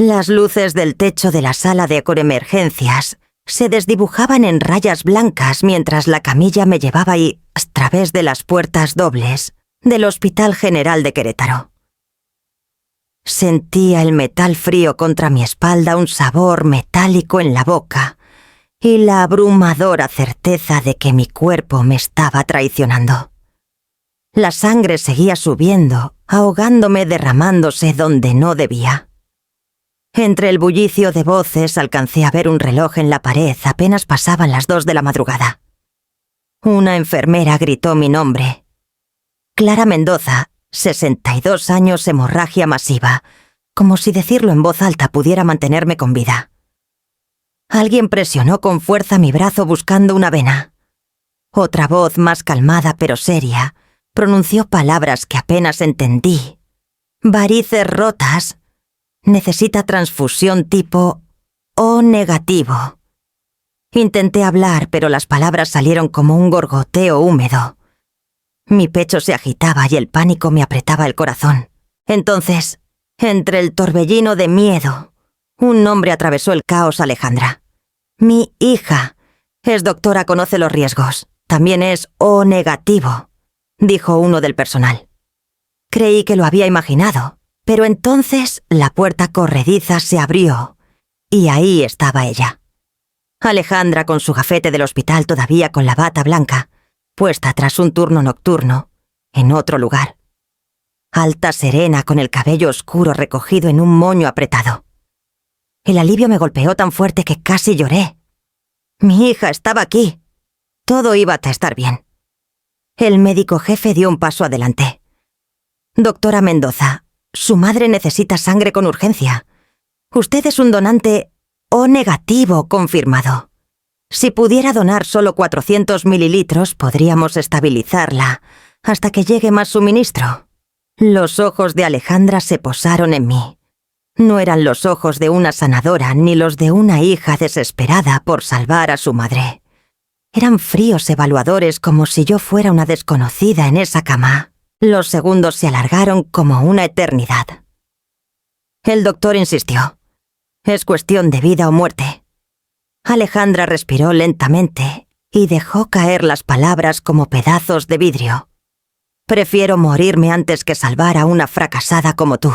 Las luces del techo de la sala de emergencias se desdibujaban en rayas blancas mientras la camilla me llevaba a través de las puertas dobles del Hospital General de Querétaro. Sentía el metal frío contra mi espalda, un sabor metálico en la boca y la abrumadora certeza de que mi cuerpo me estaba traicionando. La sangre seguía subiendo, ahogándome, derramándose donde no debía. Entre el bullicio de voces alcancé a ver un reloj en la pared, apenas pasaban las 2 de la madrugada. Una enfermera gritó mi nombre. Clara Mendoza, 62 años, hemorragia masiva, como si decirlo en voz alta pudiera mantenerme con vida. Alguien presionó con fuerza mi brazo buscando una vena. Otra voz, más calmada pero seria, pronunció palabras que apenas entendí. Varices rotas. Necesita transfusión tipo O negativo. Intenté hablar, pero las palabras salieron como un gorgoteo húmedo. Mi pecho se agitaba y el pánico me apretaba el corazón. Entonces, entre el torbellino de miedo, un nombre atravesó el caos. Alejandra. Mi hija. Es doctora, conoce los riesgos. También es O negativo, dijo uno del personal. Creí que lo había imaginado. Pero entonces la puerta corrediza se abrió, y ahí estaba ella. Alejandra con su gafete del hospital, todavía con la bata blanca, puesta tras un turno nocturno, en otro lugar. Alta, serena, con el cabello oscuro recogido en un moño apretado. El alivio me golpeó tan fuerte que casi lloré. Mi hija estaba aquí. Todo iba a estar bien. El médico jefe dio un paso adelante. Doctora Mendoza, su madre necesita sangre con urgencia. Usted es un donante O negativo confirmado. Si pudiera donar solo 400 mililitros, podríamos estabilizarla hasta que llegue más suministro. Los ojos de Alejandra se posaron en mí. No eran los ojos de una sanadora ni los de una hija desesperada por salvar a su madre. Eran fríos, evaluadores, como si yo fuera una desconocida en esa cama. Los segundos se alargaron como una eternidad. El doctor insistió. Es cuestión de vida o muerte. Alejandra respiró lentamente y dejó caer las palabras como pedazos de vidrio. Prefiero morirme antes que salvar a una fracasada como tú.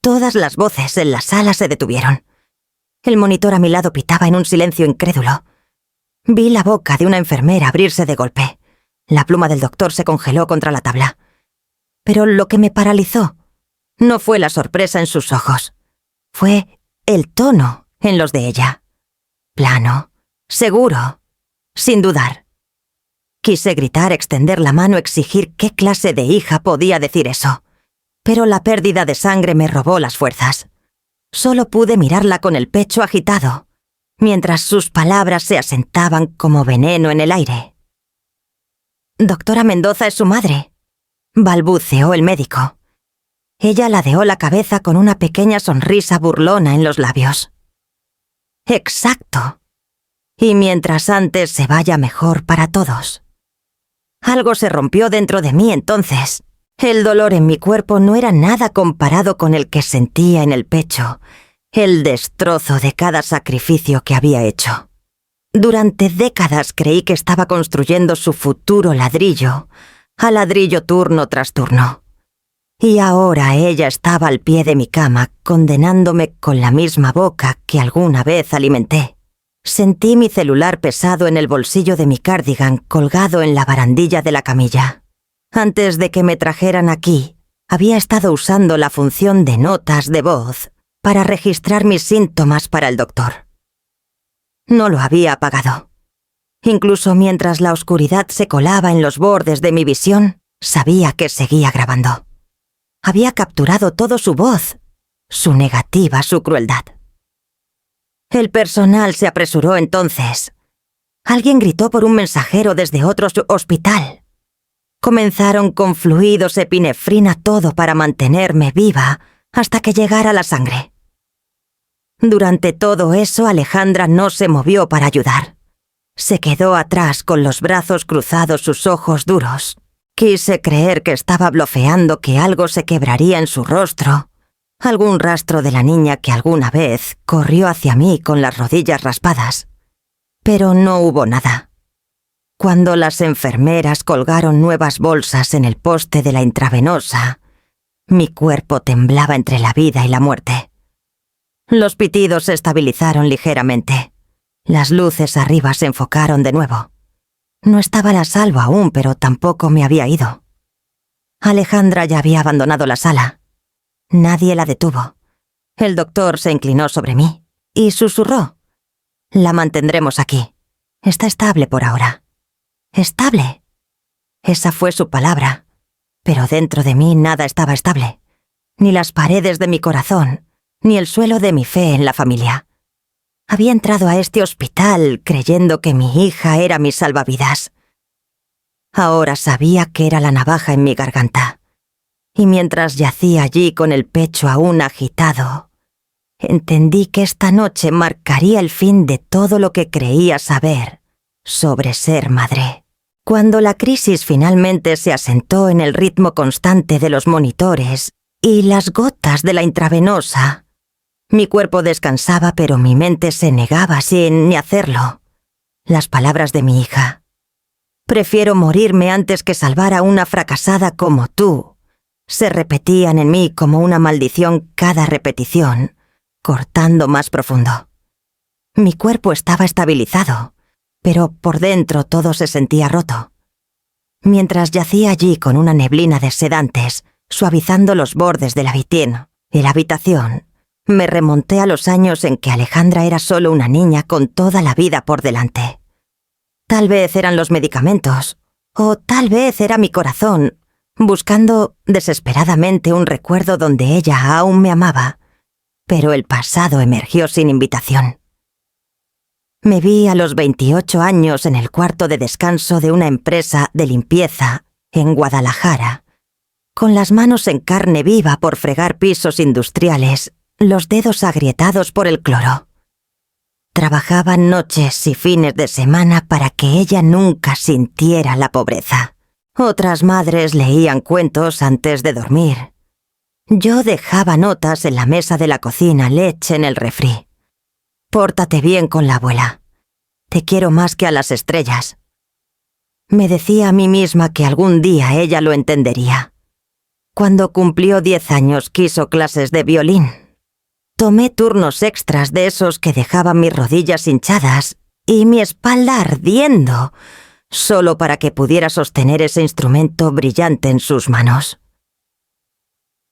Todas las voces en la sala se detuvieron. El monitor a mi lado pitaba en un silencio incrédulo. Vi la boca de una enfermera abrirse de golpe. La pluma del doctor se congeló contra la tabla. Pero lo que me paralizó no fue la sorpresa en sus ojos. Fue el tono en los de ella. Plano, seguro, sin dudar. Quise gritar, extender la mano, exigir qué clase de hija podía decir eso. Pero la pérdida de sangre me robó las fuerzas. Solo pude mirarla con el pecho agitado, mientras sus palabras se asentaban como veneno en el aire. Doctora Mendoza es su madre, balbuceó el médico. Ella ladeó la cabeza con una pequeña sonrisa burlona en los labios. Exacto. Y mientras antes se vaya mejor para todos. Algo se rompió dentro de mí entonces. El dolor en mi cuerpo no era nada comparado con el que sentía en el pecho, el destrozo de cada sacrificio que había hecho. Durante décadas creí que estaba construyendo su futuro ladrillo, a ladrillo turno tras turno. Y ahora ella estaba al pie de mi cama, condenándome con la misma boca que alguna vez alimenté. Sentí mi celular pesado en el bolsillo de mi cardigan, colgado en la barandilla de la camilla. Antes de que me trajeran aquí, había estado usando la función de notas de voz para registrar mis síntomas para el doctor. No lo había apagado. Incluso mientras la oscuridad se colaba en los bordes de mi visión, sabía que seguía grabando. Había capturado todo su voz, su negativa, su crueldad. El personal se apresuró entonces. Alguien gritó por un mensajero desde otro hospital. Comenzaron con fluidos, epinefrina, todo para mantenerme viva hasta que llegara la sangre. Durante todo eso, Alejandra no se movió para ayudar. Se quedó atrás con los brazos cruzados, sus ojos duros. Quise creer que estaba blofeando, que algo se quebraría en su rostro, Algún rastro de la niña que alguna vez corrió hacia mí con las rodillas raspadas. Pero no hubo nada. Cuando las enfermeras colgaron nuevas bolsas en el poste de la intravenosa, mi cuerpo temblaba entre la vida y la muerte. Los pitidos se estabilizaron ligeramente. Las luces arriba se enfocaron de nuevo. No estaba a salvo aún, pero tampoco me había ido. Alejandra ya había abandonado la sala. Nadie la detuvo. El doctor se inclinó sobre mí y susurró: «La mantendremos aquí. Está estable por ahora». «¿Estable?» Esa fue su palabra, pero dentro de mí nada estaba estable. Ni las paredes de mi corazón, ni el suelo de mi fe en la familia. Había entrado a este hospital creyendo que mi hija era mi salvavidas. Ahora sabía que era la navaja en mi garganta. Y mientras yacía allí con el pecho aún agitado, entendí que esta noche marcaría el fin de todo lo que creía saber sobre ser madre. Cuando la crisis finalmente se asentó en el ritmo constante de los monitores y las gotas de la intravenosa, mi cuerpo descansaba, pero mi mente se negaba sin ni hacerlo. Las palabras de mi hija: «Prefiero morirme antes que salvar a una fracasada como tú», se repetían en mí como una maldición cada repetición, cortando más profundo. Mi cuerpo estaba estabilizado, pero por dentro todo se sentía roto. Mientras yacía allí con una neblina de sedantes, suavizando los bordes de la vitrina y la habitación, me remonté a los años en que Alejandra era solo una niña con toda la vida por delante. Tal vez eran los medicamentos, o tal vez era mi corazón, buscando desesperadamente un recuerdo donde ella aún me amaba, pero el pasado emergió sin invitación. Me vi a los 28 años en el cuarto de descanso de una empresa de limpieza en Guadalajara, con las manos en carne viva por fregar pisos industriales, los dedos agrietados por el cloro. Trabajaba noches y fines de semana para que ella nunca sintiera la pobreza. Otras madres leían cuentos antes de dormir. Yo dejaba notas en la mesa de la cocina, leche en el refri. «Pórtate bien con la abuela. Te quiero más que a las estrellas». Me decía a mí misma que algún día ella lo entendería. Cuando cumplió 10 años quiso clases de violín. Tomé turnos extras de esos que dejaban mis rodillas hinchadas y mi espalda ardiendo, solo para que pudiera sostener ese instrumento brillante en sus manos.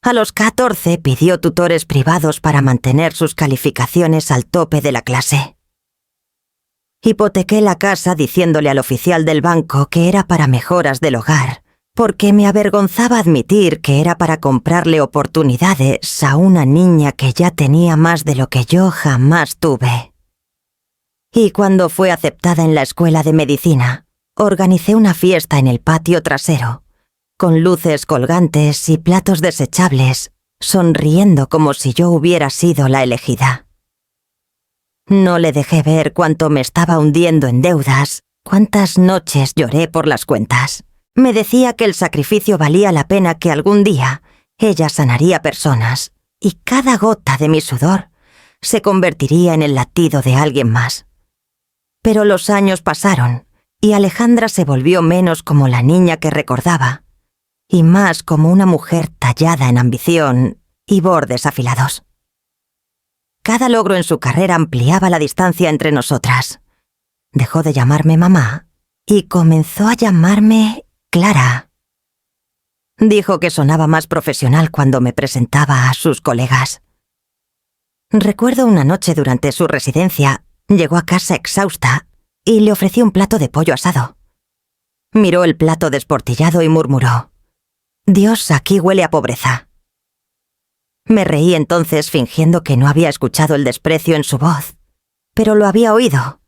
A los 14 pidió tutores privados para mantener sus calificaciones al tope de la clase. Hipotequé la casa diciéndole al oficial del banco que era para mejoras del hogar, porque me avergonzaba admitir que era para comprarle oportunidades a una niña que ya tenía más de lo que yo jamás tuve. Y cuando fue aceptada en la escuela de medicina, organicé una fiesta en el patio trasero, con luces colgantes y platos desechables, sonriendo como si yo hubiera sido la elegida. No le dejé ver cuánto me estaba hundiendo en deudas, cuántas noches lloré por las cuentas. Me decía que el sacrificio valía la pena, que algún día ella sanaría personas y cada gota de mi sudor se convertiría en el latido de alguien más. Pero los años pasaron y Alejandra se volvió menos como la niña que recordaba y más como una mujer tallada en ambición y bordes afilados. Cada logro en su carrera ampliaba la distancia entre nosotras. Dejó de llamarme mamá y comenzó a llamarme Clara. Dijo que sonaba más profesional cuando me presentaba a sus colegas. Recuerdo una noche durante su residencia, llegó a casa exhausta y le ofrecí un plato de pollo asado. Miró el plato desportillado y murmuró: «Dios, aquí huele a pobreza». Me reí entonces fingiendo que no había escuchado el desprecio en su voz, pero lo había oído.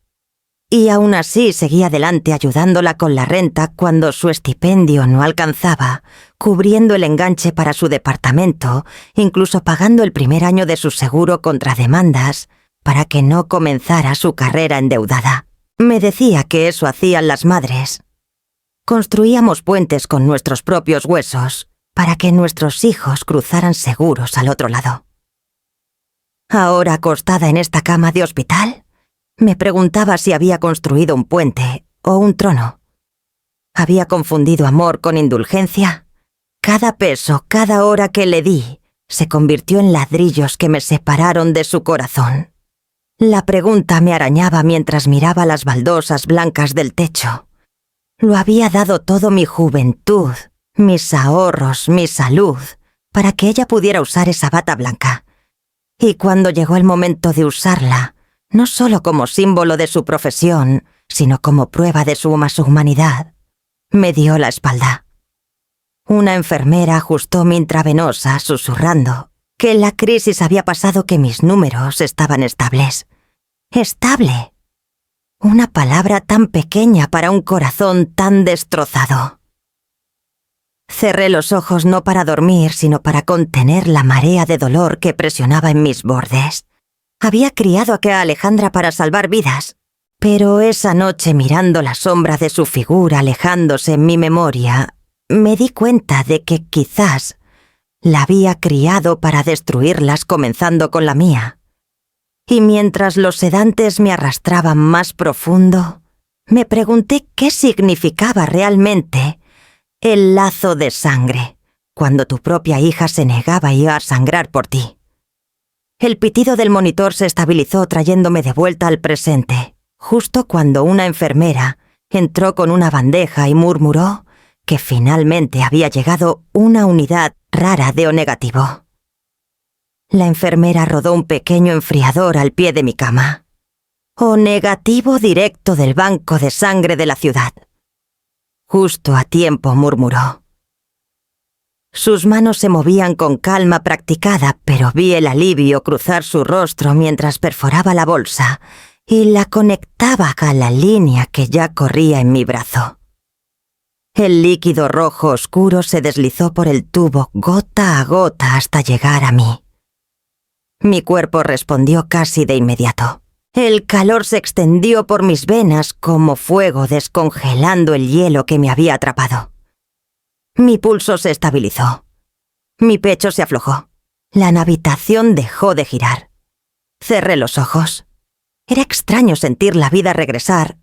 Y aún así seguí adelante ayudándola con la renta cuando su estipendio no alcanzaba, cubriendo el enganche para su departamento, incluso pagando el primer año de su seguro contra demandas para que no comenzara su carrera endeudada. Me decía que eso hacían las madres. Construíamos puentes con nuestros propios huesos para que nuestros hijos cruzaran seguros al otro lado. Ahora acostada en esta cama de hospital, me preguntaba si había construido un puente o un trono. ¿Había confundido amor con indulgencia? Cada peso, cada hora que le di, se convirtió en ladrillos que me separaron de su corazón. La pregunta me arañaba mientras miraba las baldosas blancas del techo. Lo había dado todo mi juventud, mis ahorros, mi salud, para que ella pudiera usar esa bata blanca. Y cuando llegó el momento de usarla, no solo como símbolo de su profesión, sino como prueba de su humanidad, me dio la espalda. Una enfermera ajustó mi intravenosa, susurrando que la crisis había pasado, que mis números estaban estables. ¡Estable! Una palabra tan pequeña para un corazón tan destrozado. Cerré los ojos no para dormir, sino para contener la marea de dolor que presionaba en mis bordes. Había criado a Alejandra para salvar vidas, pero esa noche, mirando la sombra de su figura alejándose en mi memoria, me di cuenta de que quizás la había criado para destruirlas, comenzando con la mía. Y mientras los sedantes me arrastraban más profundo, me pregunté qué significaba realmente el lazo de sangre, cuando tu propia hija se negaba a sangrar por ti. El pitido del monitor se estabilizó, trayéndome de vuelta al presente, justo cuando una enfermera entró con una bandeja y murmuró que finalmente había llegado una unidad rara de O negativo. La enfermera rodó un pequeño enfriador al pie de mi cama. O negativo directo del banco de sangre de la ciudad. Justo a tiempo, murmuró. Sus manos se movían con calma practicada, pero vi el alivio cruzar su rostro mientras perforaba la bolsa y la conectaba a la línea que ya corría en mi brazo. El líquido rojo oscuro se deslizó por el tubo gota a gota hasta llegar a mí. Mi cuerpo respondió casi de inmediato. El calor se extendió por mis venas como fuego, descongelando el hielo que me había atrapado. Mi pulso se estabilizó. Mi pecho se aflojó. La habitación dejó de girar. Cerré los ojos. Era extraño sentir la vida regresar,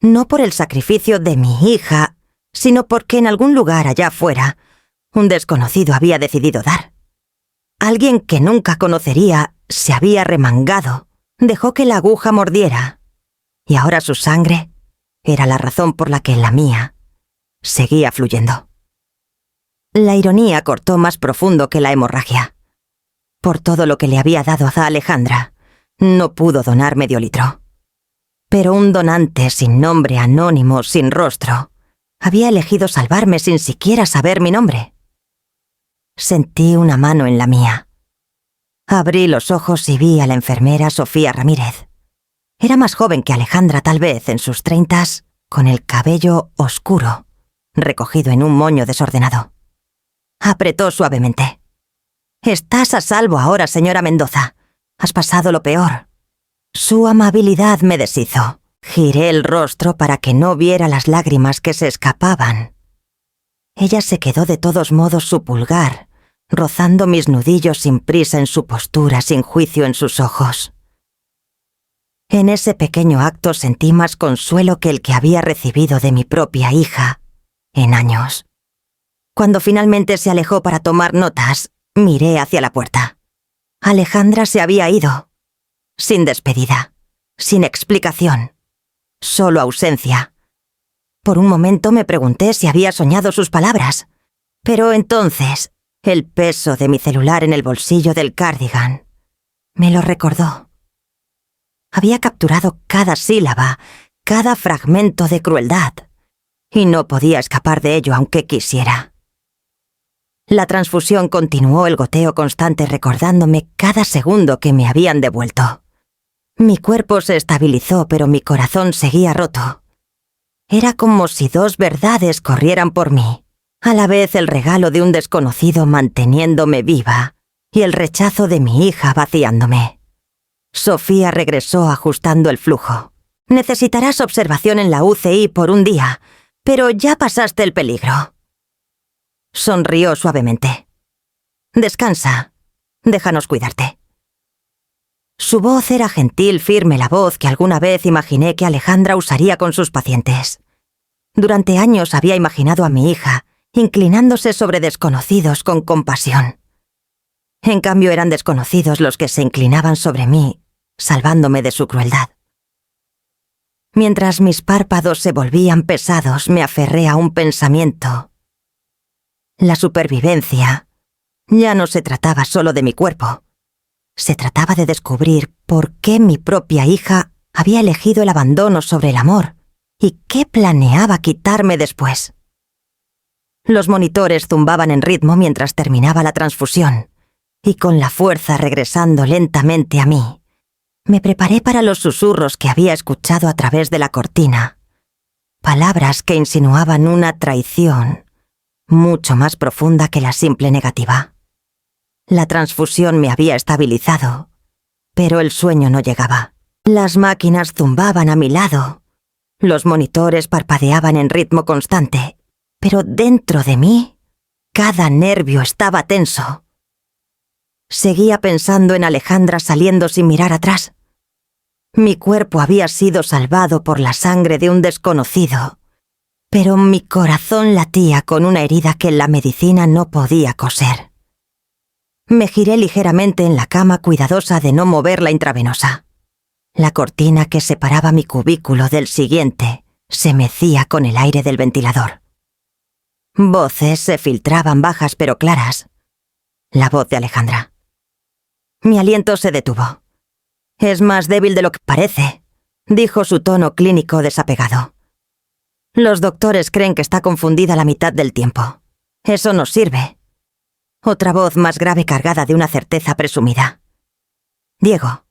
no por el sacrificio de mi hija, sino porque en algún lugar allá afuera, un desconocido había decidido dar. Alguien que nunca conocería se había remangado, dejó que la aguja mordiera, y ahora su sangre era la razón por la que la mía seguía fluyendo. La ironía cortó más profundo que la hemorragia. Por todo lo que le había dado a Alejandra, no pudo donar medio litro. Pero un donante sin nombre, anónimo, sin rostro, había elegido salvarme sin siquiera saber mi nombre. Sentí una mano en la mía. Abrí los ojos y vi a la enfermera Sofía Ramírez. Era más joven que Alejandra, tal vez en sus 30s, con el cabello oscuro, recogido en un moño desordenado. Apretó suavemente. «Estás a salvo ahora, señora Mendoza. Has pasado lo peor». Su amabilidad me deshizo. Giré el rostro para que no viera las lágrimas que se escapaban. Ella se quedó de todos modos su pulgar, rozando mis nudillos sin prisa en su postura, sin juicio en sus ojos. En ese pequeño acto sentí más consuelo que el que había recibido de mi propia hija en años. Cuando finalmente se alejó para tomar notas, miré hacia la puerta. Alejandra se había ido, sin despedida, sin explicación. Solo ausencia. Por un momento me pregunté si había soñado sus palabras, pero entonces el peso de mi celular en el bolsillo del cardigan me lo recordó. Había capturado cada sílaba, cada fragmento de crueldad, y no podía escapar de ello aunque quisiera. La transfusión continuó, el goteo constante recordándome cada segundo que me habían devuelto. Mi cuerpo se estabilizó, pero mi corazón seguía roto. Era como si dos verdades corrieran por mí, a la vez el regalo de un desconocido manteniéndome viva y el rechazo de mi hija vaciándome. Sofía regresó ajustando el flujo. «Necesitarás observación en la UCI por un día, pero ya pasaste el peligro». Sonrió suavemente. «Descansa. Déjanos cuidarte». Su voz era gentil, firme, la voz que alguna vez imaginé que Alejandra usaría con sus pacientes. Durante años había imaginado a mi hija inclinándose sobre desconocidos con compasión. En cambio eran desconocidos los que se inclinaban sobre mí, salvándome de su crueldad. Mientras mis párpados se volvían pesados, me aferré a un pensamiento. La supervivencia ya no se trataba solo de mi cuerpo. Se trataba de descubrir por qué mi propia hija había elegido el abandono sobre el amor y qué planeaba quitarme después. Los monitores zumbaban en ritmo mientras terminaba la transfusión, y con la fuerza regresando lentamente a mí, me preparé para los susurros que había escuchado a través de la cortina, palabras que insinuaban una traición mucho más profunda que la simple negativa. La transfusión me había estabilizado, pero el sueño no llegaba. Las máquinas zumbaban a mi lado, los monitores parpadeaban en ritmo constante, pero dentro de mí, cada nervio estaba tenso. Seguía pensando en Alejandra saliendo sin mirar atrás. Mi cuerpo había sido salvado por la sangre de un desconocido, pero mi corazón latía con una herida que la medicina no podía coser. Me giré ligeramente en la cama, cuidadosa de no mover la intravenosa. La cortina que separaba mi cubículo del siguiente se mecía con el aire del ventilador. Voces se filtraban bajas pero claras. La voz de Alejandra. Mi aliento se detuvo. «Es más débil de lo que parece», dijo su tono clínico desapegado. «Los doctores creen que está confundida la mitad del tiempo. Eso no sirve». Otra voz más grave cargada de una certeza presumida. «Diego».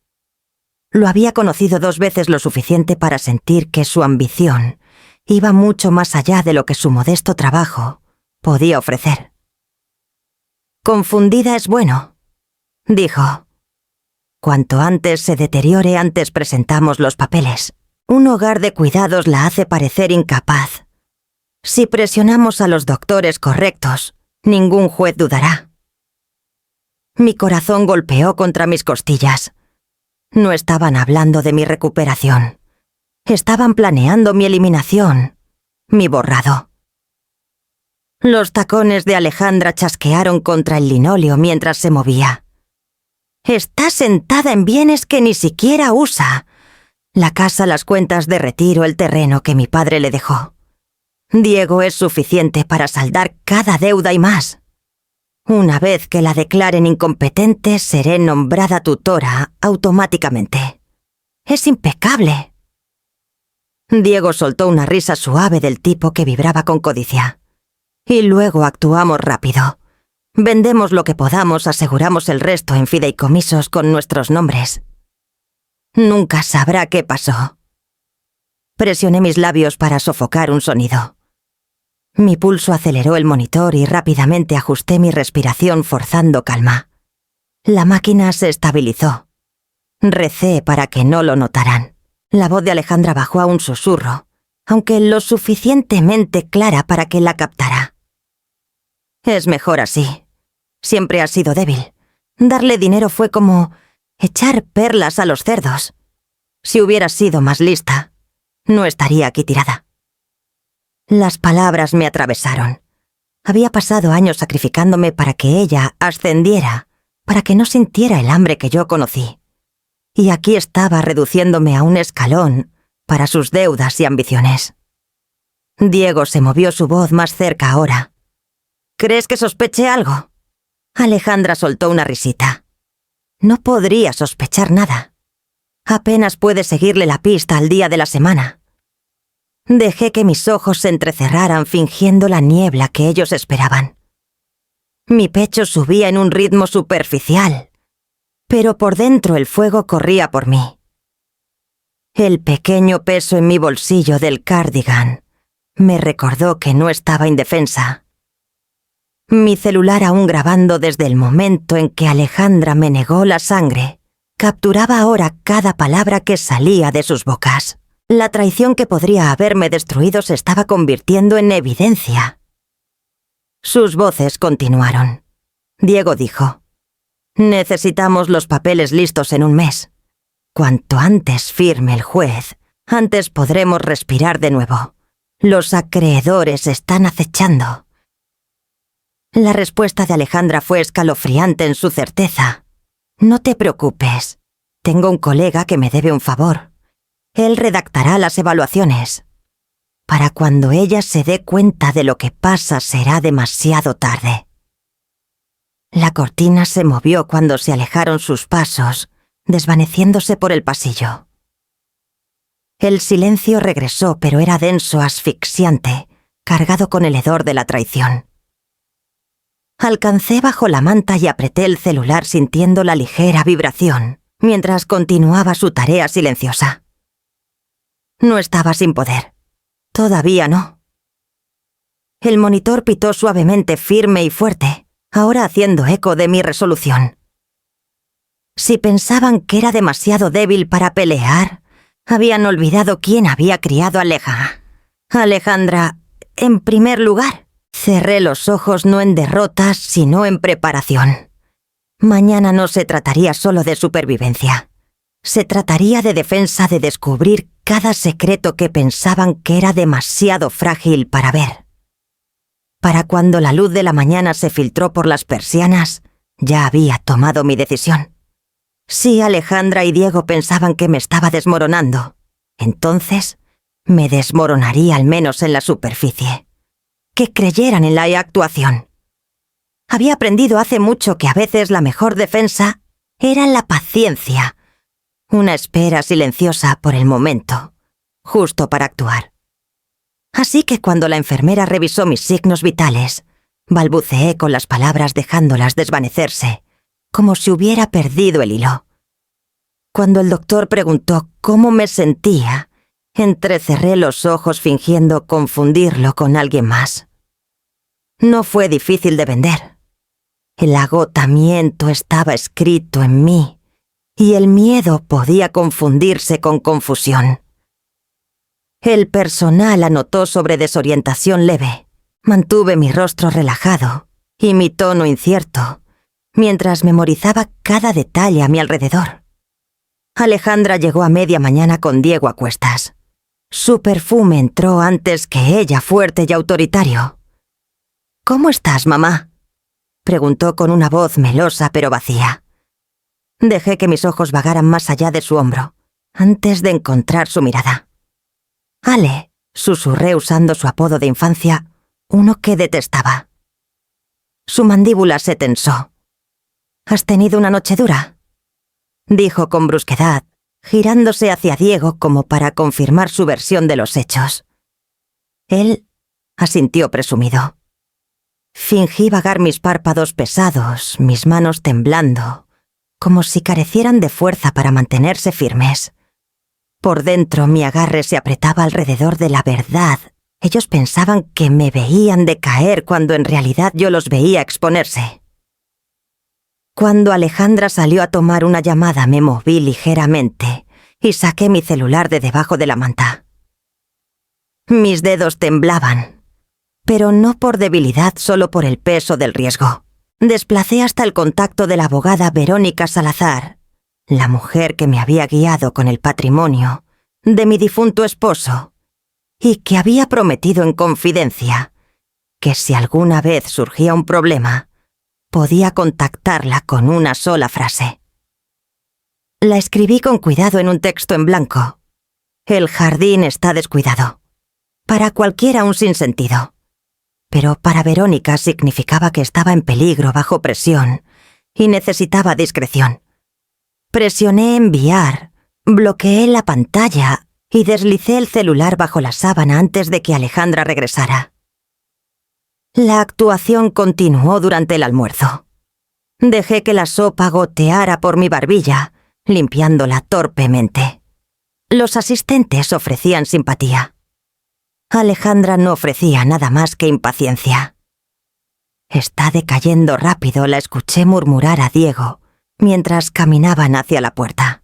Lo había conocido 2 veces lo suficiente para sentir que su ambición iba mucho más allá de lo que su modesto trabajo podía ofrecer. «Confundida es bueno», dijo. «Cuanto antes se deteriore, antes presentamos los papeles. Un hogar de cuidados la hace parecer incapaz. Si presionamos a los doctores correctos, ningún juez dudará». Mi corazón golpeó contra mis costillas. No estaban hablando de mi recuperación. Estaban planeando mi eliminación, mi borrado. Los tacones de Alejandra chasquearon contra el linóleo mientras se movía. «Está sentada en bienes que ni siquiera usa. La casa, las cuentas de retiro, el terreno que mi padre le dejó. Diego es suficiente para saldar cada deuda y más. Una vez que la declaren incompetente, seré nombrada tutora automáticamente. Es impecable». Diego soltó una risa suave del tipo que vibraba con codicia. «Y luego actuamos rápido. Vendemos lo que podamos, aseguramos el resto en fideicomisos con nuestros nombres. Nunca sabrá qué pasó». Presioné mis labios para sofocar un sonido. Mi pulso aceleró el monitor y rápidamente ajusté mi respiración forzando calma. La máquina se estabilizó. Recé para que no lo notaran. La voz de Alejandra bajó a un susurro, aunque lo suficientemente clara para que la captara. «Es mejor así. Siempre has sido débil. Darle dinero fue como echar perlas a los cerdos. Si hubieras sido más lista, no estaría aquí tirada». Las palabras me atravesaron. Había pasado años sacrificándome para que ella ascendiera, para que no sintiera el hambre que yo conocí. Y aquí estaba reduciéndome a un escalón para sus deudas y ambiciones. Diego se movió, su voz más cerca ahora. «¿Crees que sospeche algo?» Alejandra soltó una risita. «No podría sospechar nada. Apenas puede seguirle la pista al día de la semana». Dejé que mis ojos se entrecerraran fingiendo la niebla que ellos esperaban. Mi pecho subía en un ritmo superficial, pero por dentro el fuego corría por mí. El pequeño peso en mi bolsillo del cardigan me recordó que no estaba indefensa. Mi celular, aún grabando desde el momento en que Alejandra me negó la sangre, capturaba ahora cada palabra que salía de sus bocas. La traición que podría haberme destruido se estaba convirtiendo en evidencia. Sus voces continuaron. Diego dijo: «Necesitamos los papeles listos en un mes. Cuanto antes firme el juez, antes podremos respirar de nuevo. Los acreedores están acechando. La respuesta de Alejandra fue escalofriante en su certeza. No te preocupes. Tengo un colega que me debe un favor. Él redactará las evaluaciones. Para cuando ella se dé cuenta de lo que pasa será demasiado tarde. La cortina se movió cuando se alejaron sus pasos, desvaneciéndose por el pasillo. El silencio regresó, pero era denso, asfixiante, cargado con el hedor de la traición. Alcancé bajo la manta y apreté el celular sintiendo la ligera vibración, mientras continuaba su tarea silenciosa. No estaba sin poder. Todavía no. El monitor pitó suavemente, firme y fuerte, ahora haciendo eco de mi resolución. Si pensaban que era demasiado débil para pelear, habían olvidado quién había criado a Alejandra, en primer lugar. Cerré los ojos no en derrotas, sino en preparación. Mañana no se trataría solo de supervivencia. Se trataría de defensa, de descubrir cada secreto que pensaban que era demasiado frágil para ver. Para cuando la luz de la mañana se filtró por las persianas, ya había tomado mi decisión. Si Alejandra y Diego pensaban que me estaba desmoronando, entonces me desmoronaría al menos en la superficie. Que creyeran en la actuación. Había aprendido hace mucho que a veces la mejor defensa era la paciencia, una espera silenciosa por el momento, justo para actuar. Así que cuando la enfermera revisó mis signos vitales, balbuceé con las palabras dejándolas desvanecerse, como si hubiera perdido el hilo. Cuando el doctor preguntó cómo me sentía, entrecerré los ojos fingiendo confundirlo con alguien más. No fue difícil de vender. El agotamiento estaba escrito en mí, y el miedo podía confundirse con confusión. El personal anotó sobre desorientación leve. Mantuve mi rostro relajado y mi tono incierto, mientras memorizaba cada detalle a mi alrededor. Alejandra llegó a media mañana con Diego a cuestas. Su perfume entró antes que ella, fuerte y autoritario. «¿Cómo estás, mamá?», preguntó con una voz melosa pero vacía. Dejé que mis ojos vagaran más allá de su hombro, antes de encontrar su mirada. «Ale», susurré usando su apodo de infancia, uno que detestaba. Su mandíbula se tensó. «¿Has tenido una noche dura?», dijo con brusquedad, girándose hacia Diego como para confirmar su versión de los hechos. Él asintió presumido. Fingí vagar mis párpados pesados, mis manos temblando, como si carecieran de fuerza para mantenerse firmes. Por dentro mi agarre se apretaba alrededor de la verdad. Ellos pensaban que me veían decaer cuando en realidad yo los veía exponerse. Cuando Alejandra salió a tomar una llamada me moví ligeramente y saqué mi celular de debajo de la manta. Mis dedos temblaban, pero no por debilidad, solo por el peso del riesgo. Desplacé hasta el contacto de la abogada Verónica Salazar, la mujer que me había guiado con el patrimonio de mi difunto esposo y que había prometido en confidencia que si alguna vez surgía un problema, podía contactarla con una sola frase. La escribí con cuidado en un texto en blanco. El jardín está descuidado. Para cualquiera un sinsentido. Pero para Verónica significaba que estaba en peligro, bajo presión, y necesitaba discreción. Presioné enviar, bloqueé la pantalla y deslicé el celular bajo la sábana antes de que Alejandra regresara. La actuación continuó durante el almuerzo. Dejé que la sopa goteara por mi barbilla, limpiándola torpemente. Los asistentes ofrecían simpatía. Alejandra no ofrecía nada más que impaciencia. «Está decayendo rápido», la escuché murmurar a Diego mientras caminaban hacia la puerta.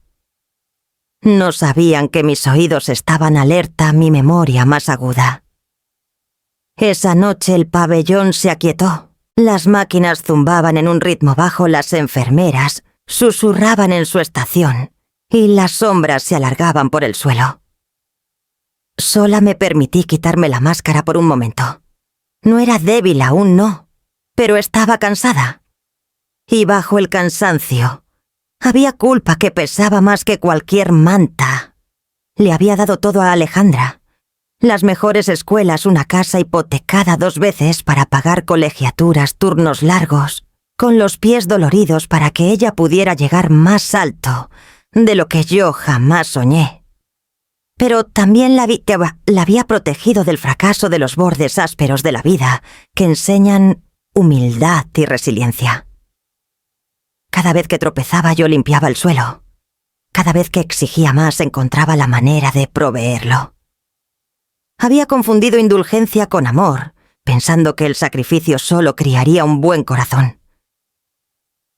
No sabían que mis oídos estaban alerta, mi memoria más aguda. Esa noche el pabellón se aquietó. Las máquinas zumbaban en un ritmo bajo, las enfermeras susurraban en su estación y las sombras se alargaban por el suelo. Sola me permití quitarme la máscara por un momento. No era débil aún, no, pero estaba cansada. Y bajo el cansancio, había culpa que pesaba más que cualquier manta. Le había dado todo a Alejandra. Las mejores escuelas, una casa hipotecada 2 veces para pagar colegiaturas, turnos largos, con los pies doloridos para que ella pudiera llegar más alto de lo que yo jamás soñé. Pero también la había protegido del fracaso de los bordes ásperos de la vida que enseñan humildad y resiliencia. Cada vez que tropezaba yo limpiaba el suelo. Cada vez que exigía más encontraba la manera de proveerlo. Había confundido indulgencia con amor, pensando que el sacrificio solo criaría un buen corazón.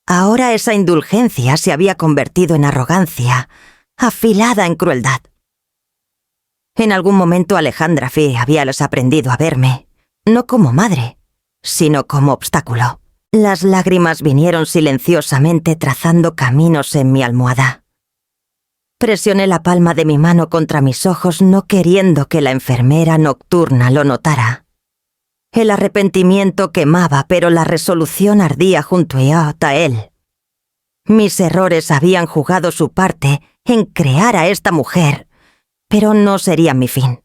Ahora esa indulgencia se había convertido en arrogancia, afilada en crueldad. En algún momento Alejandra había aprendido a verme, no como madre, sino como obstáculo. Las lágrimas vinieron silenciosamente trazando caminos en mi almohada. Presioné la palma de mi mano contra mis ojos no queriendo que la enfermera nocturna lo notara. El arrepentimiento quemaba, pero la resolución ardía junto a él. Mis errores habían jugado su parte en crear a esta mujer, pero no serían mi fin.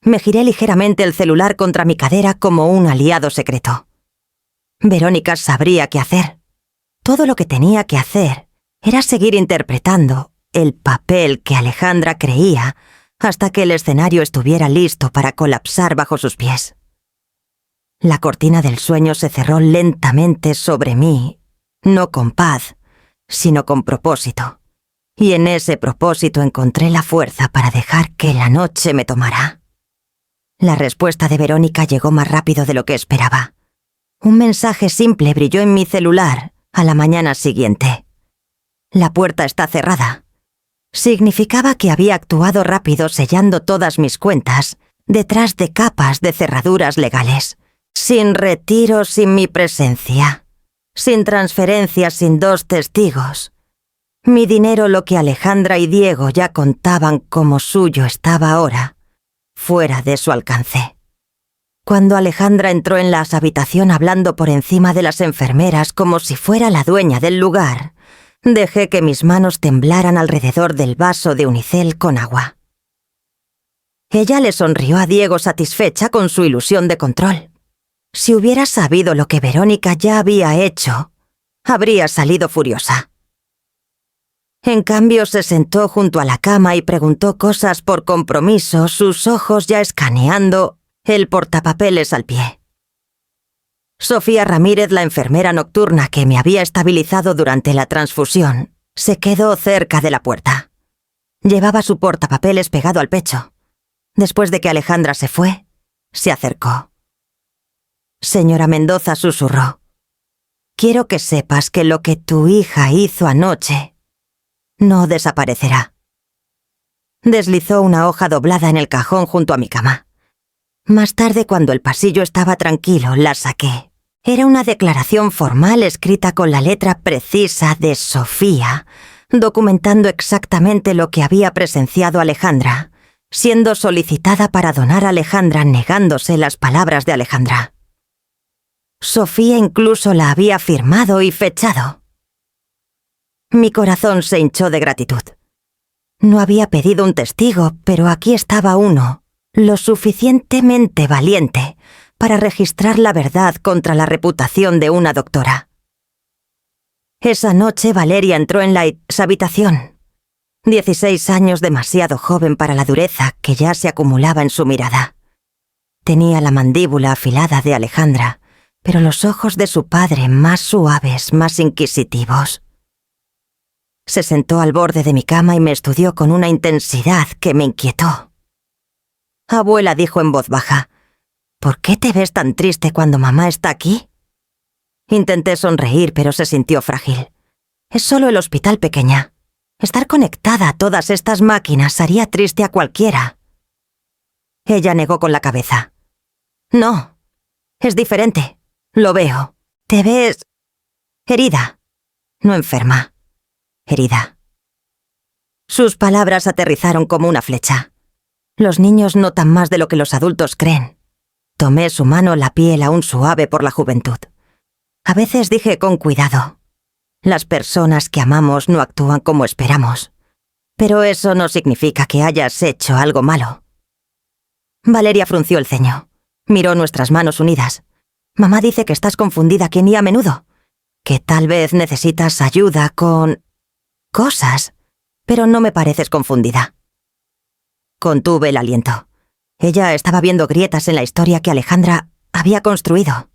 Me giré ligeramente el celular contra mi cadera como un aliado secreto. Verónica sabría qué hacer. Todo lo que tenía que hacer era seguir interpretando el papel que Alejandra creía hasta que el escenario estuviera listo para colapsar bajo sus pies. La cortina del sueño se cerró lentamente sobre mí, no con paz, sino con propósito. Y en ese propósito encontré la fuerza para dejar que la noche me tomara. La respuesta de Verónica llegó más rápido de lo que esperaba. Un mensaje simple brilló en mi celular a la mañana siguiente. La puerta está cerrada. Significaba que había actuado rápido sellando todas mis cuentas detrás de capas de cerraduras legales. Sin retiro, sin mi presencia. Sin transferencia, sin 2 testigos. Mi dinero, lo que Alejandra y Diego ya contaban como suyo, estaba ahora fuera de su alcance. Cuando Alejandra entró en la habitación hablando por encima de las enfermeras como si fuera la dueña del lugar, dejé que mis manos temblaran alrededor del vaso de unicel con agua. Ella le sonrió a Diego satisfecha con su ilusión de control. Si hubiera sabido lo que Verónica ya había hecho, habría salido furiosa. En cambio, se sentó junto a la cama y preguntó cosas por compromiso, sus ojos ya escaneando el portapapeles al pie. Sofía Ramírez, la enfermera nocturna que me había estabilizado durante la transfusión, se quedó cerca de la puerta. Llevaba su portapapeles pegado al pecho. Después de que Alejandra se fue, se acercó. Señora Mendoza, susurró. Quiero que sepas que lo que tu hija hizo anoche no desaparecerá. Deslizó una hoja doblada en el cajón junto a mi cama. Más tarde, cuando el pasillo estaba tranquilo, la saqué. Era una declaración formal escrita con la letra precisa de Sofía, documentando exactamente lo que había presenciado Alejandra, siendo solicitada para donar a Alejandra negándose las palabras de Alejandra. Sofía incluso la había firmado y fechado. Mi corazón se hinchó de gratitud. No había pedido un testigo, pero aquí estaba uno, lo suficientemente valiente para registrar la verdad contra la reputación de una doctora. Esa noche Valeria entró en la habitación. 16 años demasiado joven para la dureza que ya se acumulaba en su mirada. Tenía la mandíbula afilada de Alejandra, pero los ojos de su padre más suaves, más inquisitivos. Se sentó al borde de mi cama y me estudió con una intensidad que me inquietó. Abuela, dijo en voz baja, ¿por qué te ves tan triste cuando mamá está aquí? Intenté sonreír, pero se sintió frágil. Es solo el hospital, pequeña. Estar conectada a todas estas máquinas haría triste a cualquiera. Ella negó con la cabeza. No, es diferente. Lo veo. Te ves herida, no enferma. Herida. Sus palabras aterrizaron como una flecha. Los niños notan más de lo que los adultos creen. Tomé su mano, la piel aún suave por la juventud. A veces dije con cuidado: las personas que amamos no actúan como esperamos. Pero eso no significa que hayas hecho algo malo. Valeria frunció el ceño. Miró nuestras manos unidas. Mamá dice que estás confundida, Kenny, a menudo. Que tal vez necesitas ayuda con cosas, pero no me pareces confundida. Contuve el aliento. Ella estaba viendo grietas en la historia que Alejandra había construido.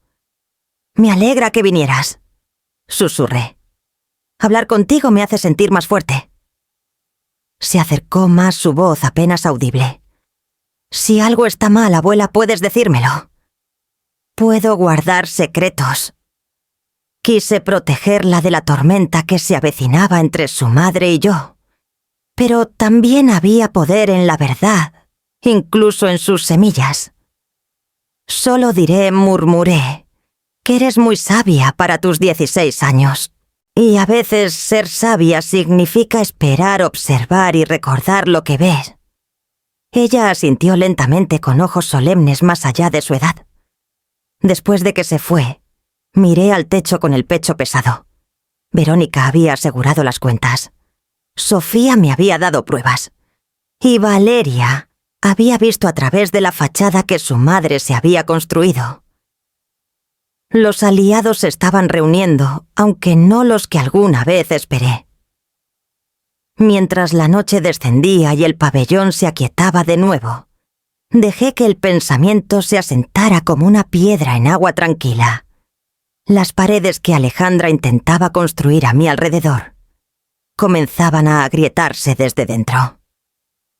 Me alegra que vinieras, susurré. Hablar contigo me hace sentir más fuerte. Se acercó más, su voz apenas audible. Si algo está mal, abuela, puedes decírmelo. Puedo guardar secretos. Quise protegerla de la tormenta que se avecinaba entre su madre y yo. Pero también había poder en la verdad, incluso en sus semillas. Solo diré, murmuré, que eres muy sabia para tus 16 años. Y a veces ser sabia significa esperar, observar y recordar lo que ves. Ella asintió lentamente con ojos solemnes más allá de su edad. Después de que se fue, miré al techo con el pecho pesado. Verónica había asegurado las cuentas. Sofía me había dado pruebas. Y Valeria había visto a través de la fachada que su madre se había construido. Los aliados se estaban reuniendo, aunque no los que alguna vez esperé. Mientras la noche descendía y el pabellón se aquietaba de nuevo, dejé que el pensamiento se asentara como una piedra en agua tranquila. Las paredes que Alejandra intentaba construir a mi alrededor comenzaban a agrietarse desde dentro.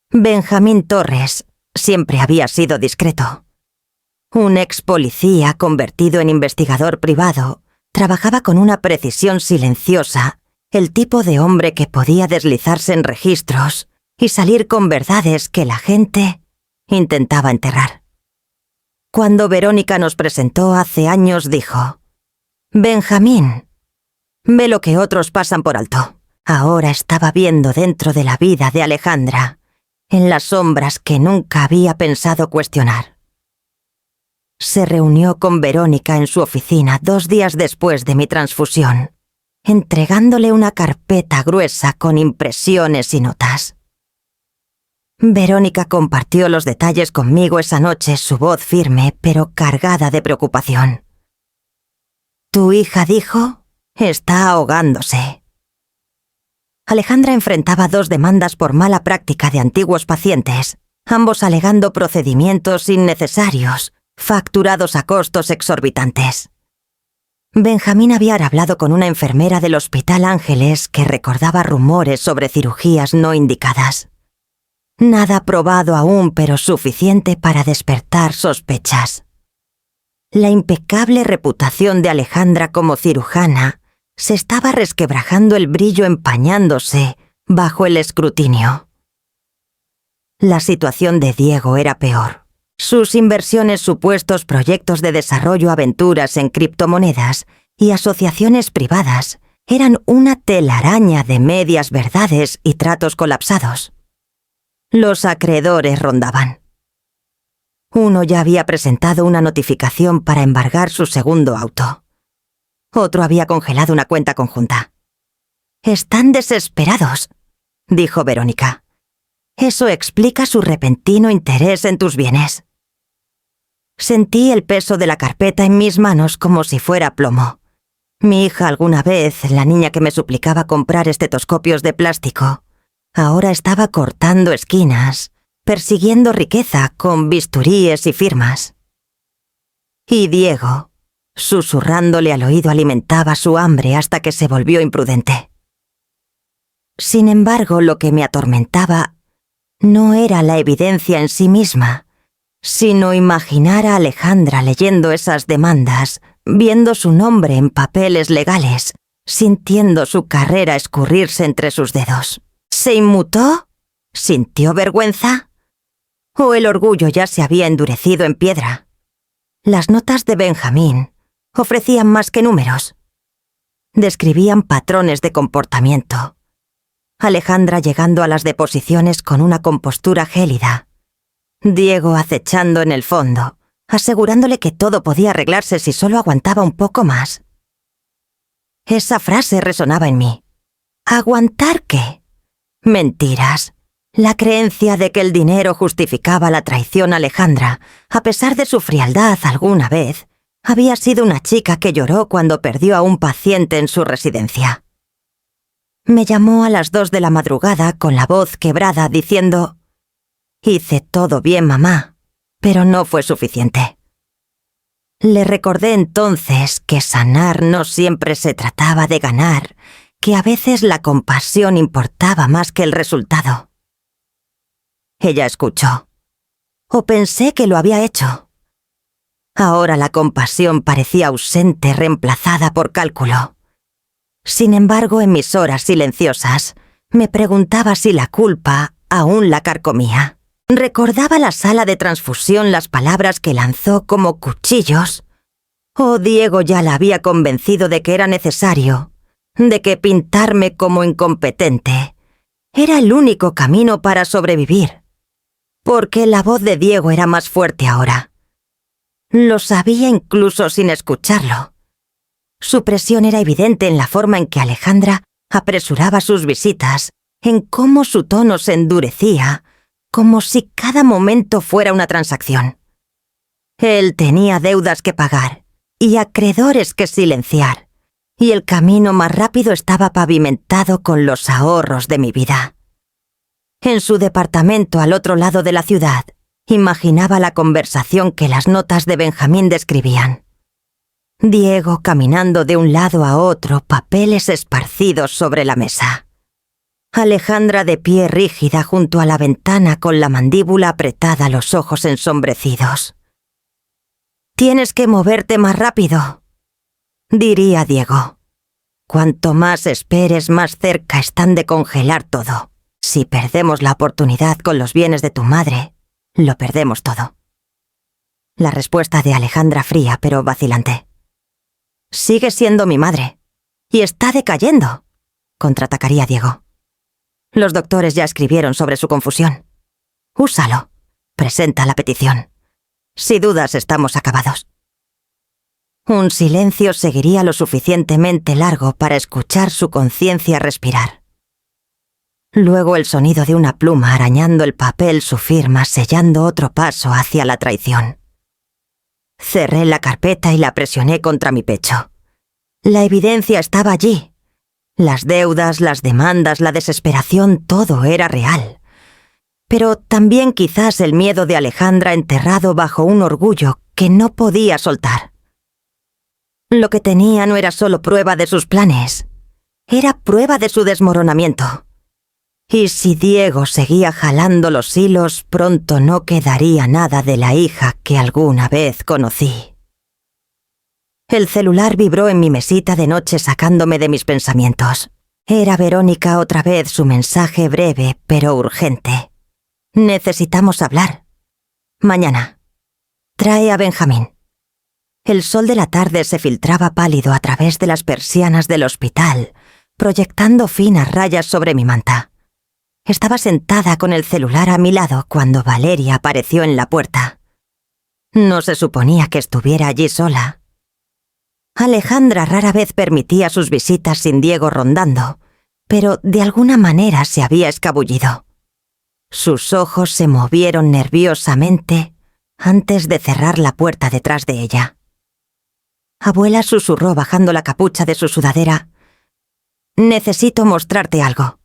Benjamín Torres siempre había sido discreto. Un ex policía convertido en investigador privado, trabajaba con una precisión silenciosa, el tipo de hombre que podía deslizarse en registros y salir con verdades que la gente intentaba enterrar. Cuando Verónica nos presentó hace años, dijo: Benjamín, ve lo que otros pasan por alto. Ahora estaba viendo dentro de la vida de Alejandra, en las sombras que nunca había pensado cuestionar. Se reunió con Verónica en su oficina 2 días después de mi transfusión, entregándole una carpeta gruesa con impresiones y notas. Verónica compartió los detalles conmigo esa noche, su voz firme pero cargada de preocupación. Tu hija, dijo, está ahogándose. Alejandra enfrentaba 2 demandas por mala práctica de antiguos pacientes, ambos alegando procedimientos innecesarios, facturados a costos exorbitantes. Benjamín había hablado con una enfermera del Hospital Ángeles que recordaba rumores sobre cirugías no indicadas. Nada probado aún, pero suficiente para despertar sospechas. La impecable reputación de Alejandra como cirujana se estaba resquebrajando, el brillo empañándose bajo el escrutinio. La situación de Diego era peor. Sus inversiones, supuestos proyectos de desarrollo, aventuras en criptomonedas y asociaciones privadas eran una telaraña de medias verdades y tratos colapsados. Los acreedores rondaban. Uno ya había presentado una notificación para embargar su segundo auto. Otro había congelado una cuenta conjunta. «Están desesperados», dijo Verónica. «Eso explica su repentino interés en tus bienes». Sentí el peso de la carpeta en mis manos como si fuera plomo. Mi hija alguna vez, la niña que me suplicaba comprar estetoscopios de plástico, ahora estaba cortando esquinas, persiguiendo riqueza con bisturíes y firmas. Y Diego, susurrándole al oído, alimentaba su hambre hasta que se volvió imprudente. Sin embargo, lo que me atormentaba no era la evidencia en sí misma, sino imaginar a Alejandra leyendo esas demandas, viendo su nombre en papeles legales, sintiendo su carrera escurrirse entre sus dedos. ¿Se inmutó? ¿Sintió vergüenza? ¿O el orgullo ya se había endurecido en piedra? Las notas de Benjamín ofrecían más que números. Describían patrones de comportamiento. Alejandra llegando a las deposiciones con una compostura gélida. Diego acechando en el fondo, asegurándole que todo podía arreglarse si solo aguantaba un poco más. Esa frase resonaba en mí. ¿Aguantar qué? Mentiras. La creencia de que el dinero justificaba la traición a Alejandra, a pesar de su frialdad alguna vez, había sido una chica que lloró cuando perdió a un paciente en su residencia. Me llamó a las 2 de la madrugada con la voz quebrada diciendo: «Hice todo bien, mamá, pero no fue suficiente». Le recordé entonces que sanar no siempre se trataba de ganar, que a veces la compasión importaba más que el resultado. Ella escuchó. O pensé que lo había hecho. Ahora la compasión parecía ausente, reemplazada por cálculo. Sin embargo, en mis horas silenciosas, me preguntaba si la culpa aún la carcomía. Recordaba la sala de transfusión, las palabras que lanzó como cuchillos. Oh, Diego ya la había convencido de que era necesario, de que pintarme como incompetente era el único camino para sobrevivir. Porque la voz de Diego era más fuerte ahora. Lo sabía incluso sin escucharlo. Su presión era evidente en la forma en que Alejandra apresuraba sus visitas, en cómo su tono se endurecía, como si cada momento fuera una transacción. Él tenía deudas que pagar y acreedores que silenciar, y el camino más rápido estaba pavimentado con los ahorros de mi vida. En su departamento al otro lado de la ciudad, imaginaba la conversación que las notas de Benjamín describían. Diego caminando de un lado a otro, papeles esparcidos sobre la mesa. Alejandra de pie rígida junto a la ventana con la mandíbula apretada, los ojos ensombrecidos. «Tienes que moverte más rápido», diría Diego. «Cuanto más esperes, más cerca están de congelar todo. Si perdemos la oportunidad con los bienes de tu madre, lo perdemos todo». La respuesta de Alejandra fría pero vacilante. «Sigue siendo mi madre. Y está decayendo», contraatacaría Diego. «Los doctores ya escribieron sobre su confusión. Úsalo. Presenta la petición. Si dudas, estamos acabados». Un silencio seguiría lo suficientemente largo para escuchar su conciencia respirar. Luego el sonido de una pluma arañando el papel, su firma sellando otro paso hacia la traición. Cerré la carpeta y la presioné contra mi pecho. La evidencia estaba allí. Las deudas, las demandas, la desesperación, todo era real. Pero también quizás el miedo de Alejandra enterrado bajo un orgullo que no podía soltar. Lo que tenía no era solo prueba de sus planes, era prueba de su desmoronamiento. Y si Diego seguía jalando los hilos, pronto no quedaría nada de la hija que alguna vez conocí. El celular vibró en mi mesita de noche sacándome de mis pensamientos. Era Verónica otra vez, su mensaje breve pero urgente. «Necesitamos hablar. Mañana. Trae a Benjamín». El sol de la tarde se filtraba pálido a través de las persianas del hospital, proyectando finas rayas sobre mi manta. Estaba sentada con el celular a mi lado cuando Valeria apareció en la puerta. No se suponía que estuviera allí sola. Alejandra rara vez permitía sus visitas sin Diego rondando, pero de alguna manera se había escabullido. Sus ojos se movieron nerviosamente antes de cerrar la puerta detrás de ella. Abuela susurró bajando la capucha de su sudadera: «Necesito mostrarte algo».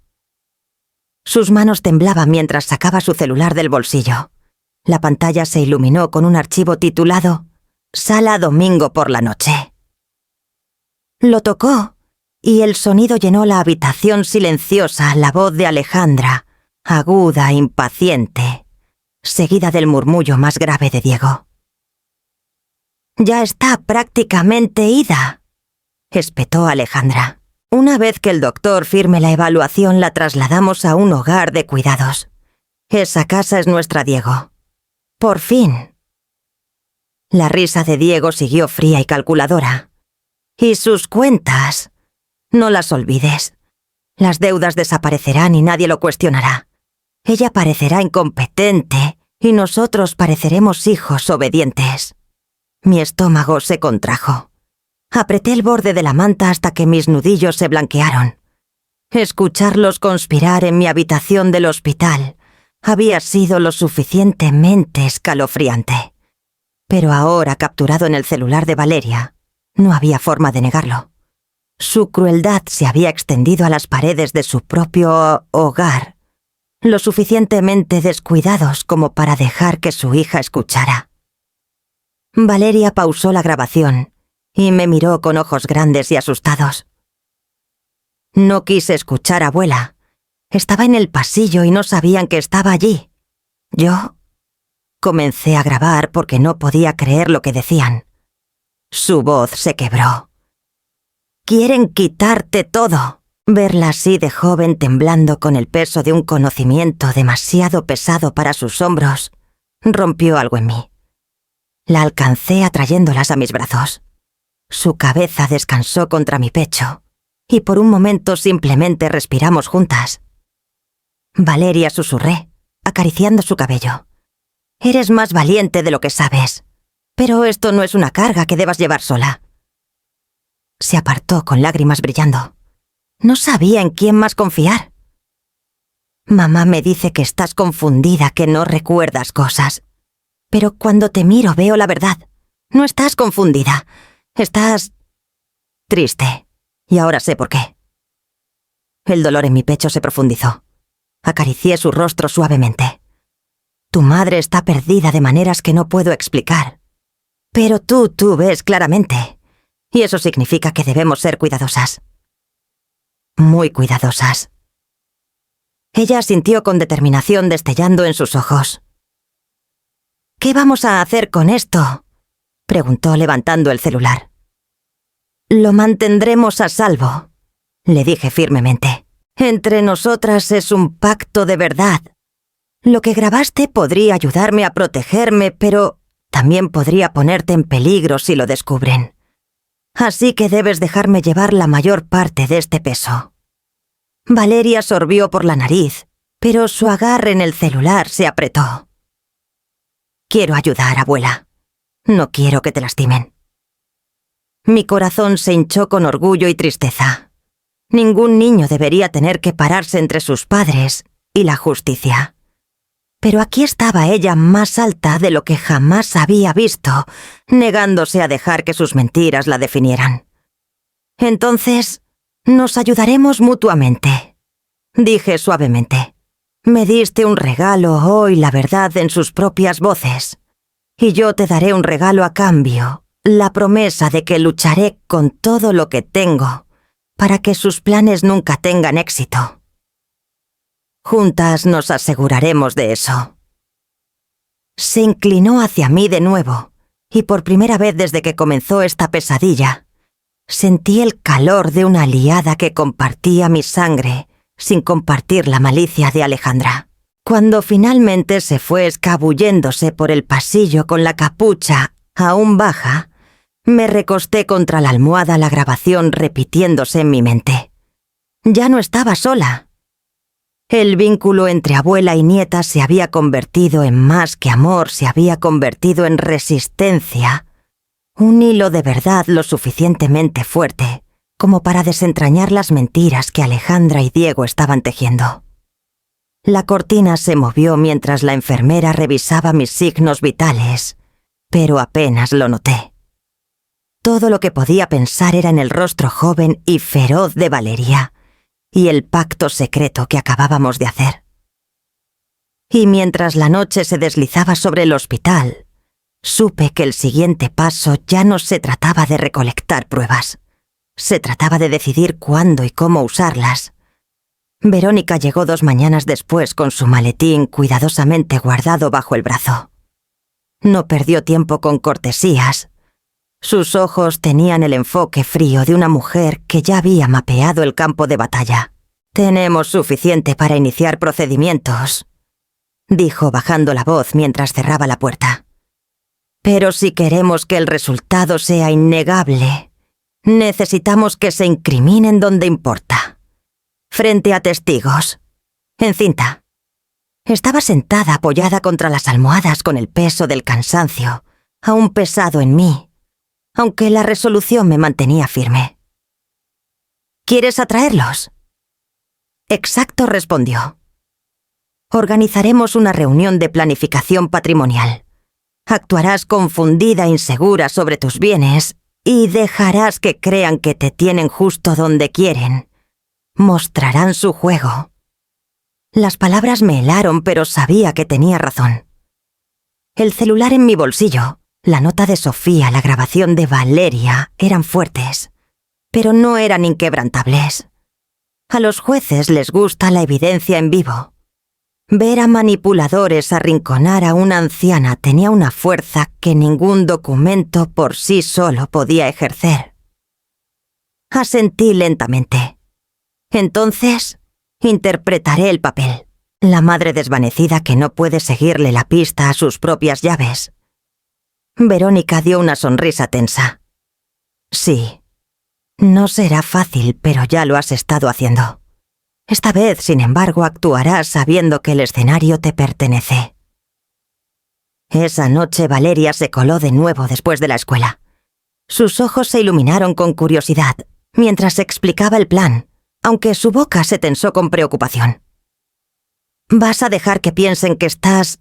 Sus manos temblaban mientras sacaba su celular del bolsillo. La pantalla se iluminó con un archivo titulado «Sala domingo por la noche». Lo tocó, y el sonido llenó la habitación silenciosa, la voz de Alejandra, aguda, impaciente, seguida del murmullo más grave de Diego. «Ya está prácticamente ida», espetó Alejandra. «Una vez que el doctor firme la evaluación, la trasladamos a un hogar de cuidados. Esa casa es nuestra, Diego. Por fin». La risa de Diego siguió fría y calculadora. «Y sus cuentas, no las olvides. Las deudas desaparecerán y nadie lo cuestionará. Ella parecerá incompetente y nosotros pareceremos hijos obedientes. Mi estómago se contrajo. Apreté el borde de la manta hasta que mis nudillos se blanquearon. Escucharlos conspirar en mi habitación del hospital había sido lo suficientemente escalofriante. Pero ahora, capturado en el celular de Valeria, no había forma de negarlo. Su crueldad se había extendido a las paredes de su propio hogar, lo suficientemente descuidados como para dejar que su hija escuchara. Valeria pausó la grabación y me miró con ojos grandes y asustados. No quise escuchar a abuela. Estaba en el pasillo y no sabían que estaba allí. Yo comencé a grabar porque no podía creer lo que decían. Su voz se quebró. «Quieren quitarte todo». Verla así de joven temblando con el peso de un conocimiento demasiado pesado para sus hombros rompió algo en mí. La alcancé atrayéndolas a mis brazos. Su cabeza descansó contra mi pecho y por un momento simplemente respiramos juntas. «Valeria», susurré, acariciando su cabello. «Eres más valiente de lo que sabes, pero esto no es una carga que debas llevar sola». Se apartó con lágrimas brillando. No sabía en quién más confiar. «Mamá me dice que estás confundida, que no recuerdas cosas. Pero cuando te miro veo la verdad. No estás confundida. Estás triste. Y ahora sé por qué». El dolor en mi pecho se profundizó. Acaricié su rostro suavemente. «Tu madre está perdida de maneras que no puedo explicar. Pero tú ves claramente. Y eso significa que debemos ser cuidadosas. Muy cuidadosas». Ella asintió con determinación destellando en sus ojos. «¿Qué vamos a hacer con esto?», preguntó levantando el celular. «Lo mantendremos a salvo», le dije firmemente. «Entre nosotras es un pacto de verdad. Lo que grabaste podría ayudarme a protegerme, pero también podría ponerte en peligro si lo descubren. Así que debes dejarme llevar la mayor parte de este peso». Valeria sorbió por la nariz, pero su agarre en el celular se apretó. «Quiero ayudar, abuela. No quiero que te lastimen». Mi corazón se hinchó con orgullo y tristeza. Ningún niño debería tener que pararse entre sus padres y la justicia. Pero aquí estaba ella más alta de lo que jamás había visto, negándose a dejar que sus mentiras la definieran. «Entonces, nos ayudaremos mutuamente», dije suavemente. «Me diste un regalo hoy, la verdad en sus propias voces. Y yo te daré un regalo a cambio, la promesa de que lucharé con todo lo que tengo para que sus planes nunca tengan éxito. Juntas nos aseguraremos de eso». Se inclinó hacia mí de nuevo, y por primera vez desde que comenzó esta pesadilla, sentí el calor de una aliada que compartía mi sangre sin compartir la malicia de Alejandra. Cuando finalmente se fue escabulléndose por el pasillo con la capucha aún baja, me recosté contra la almohada, la grabación repitiéndose en mi mente. Ya no estaba sola. El vínculo entre abuela y nieta se había convertido en más que amor, se había convertido en resistencia. Un hilo de verdad lo suficientemente fuerte como para desentrañar las mentiras que Alejandra y Diego estaban tejiendo. La cortina se movió mientras la enfermera revisaba mis signos vitales, pero apenas lo noté. Todo lo que podía pensar era en el rostro joven y feroz de Valeria y el pacto secreto que acabábamos de hacer. Y mientras la noche se deslizaba sobre el hospital, supe que el siguiente paso ya no se trataba de recolectar pruebas. Se trataba de decidir cuándo y cómo usarlas. Verónica llegó 2 mañanas después con su maletín cuidadosamente guardado bajo el brazo. No perdió tiempo con cortesías. Sus ojos tenían el enfoque frío de una mujer que ya había mapeado el campo de batalla. «Tenemos suficiente para iniciar procedimientos», dijo bajando la voz mientras cerraba la puerta. «Pero si queremos que el resultado sea innegable, necesitamos que se incriminen donde importa. frente a testigos, en cinta. Estaba sentada apoyada contra las almohadas con el peso del cansancio, aún pesado en mí, aunque la resolución me mantenía firme. ¿Quieres atraerlos? Exacto, respondió. Organizaremos una reunión de planificación patrimonial. Actuarás confundida e insegura sobre tus bienes y dejarás que crean que te tienen justo donde quieren. Mostrarán su juego. Las palabras me helaron, pero sabía que tenía razón. El celular en mi bolsillo, la nota de Sofía, la grabación de Valeria eran fuertes, pero no eran inquebrantables. A los jueces les gusta la evidencia en vivo. Ver a manipuladores arrinconar a una anciana tenía una fuerza que ningún documento por sí solo podía ejercer. Asentí lentamente. Entonces, interpretaré el papel. La madre desvanecida que no puede seguirle la pista a sus propias llaves. Verónica dio una sonrisa tensa. Sí. No será fácil, pero ya lo has estado haciendo. Esta vez, sin embargo, actuarás sabiendo que el escenario te pertenece. Esa noche Valeria se coló de nuevo después de la escuela. Sus ojos se iluminaron con curiosidad mientras explicaba el plan, aunque su boca se tensó con preocupación. ¿Vas a dejar que piensen que estás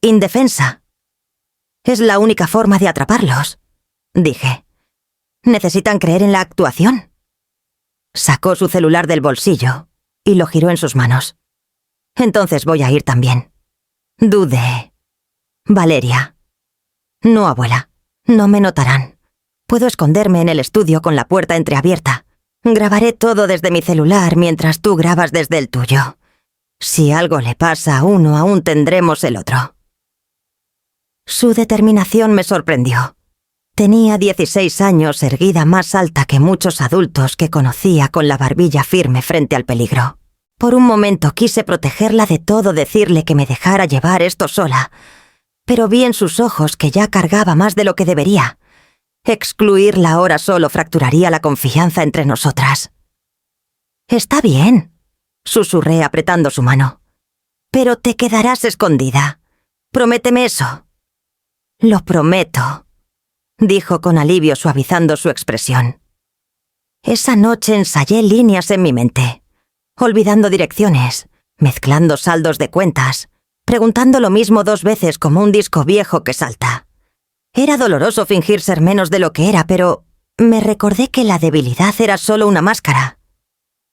indefensa? Es la única forma de atraparlos, dije. ¿Necesitan creer en la actuación? Sacó su celular del bolsillo y lo giró en sus manos. Entonces voy a ir también. Dudé. Valeria. No, abuela. No me notarán. Puedo esconderme en el estudio con la puerta entreabierta. Grabaré todo desde mi celular mientras tú grabas desde el tuyo. Si algo le pasa a uno, aún tendremos el otro. Su determinación me sorprendió. Tenía 16 años, erguida más alta que muchos adultos que conocía, con la barbilla firme frente al peligro. Por un momento quise protegerla de todo, decirle que me dejara llevar esto sola, pero vi en sus ojos que ya cargaba más de lo que debería. Excluirla ahora solo fracturaría la confianza entre nosotras. Está bien, susurré apretando su mano. Pero te quedarás escondida. Prométeme eso. Lo prometo, dijo con alivio, suavizando su expresión. Esa noche ensayé líneas en mi mente, olvidando direcciones, mezclando saldos de cuentas, preguntando lo mismo 2 veces como un disco viejo que salta. Era doloroso fingir ser menos de lo que era, pero me recordé que la debilidad era solo una máscara.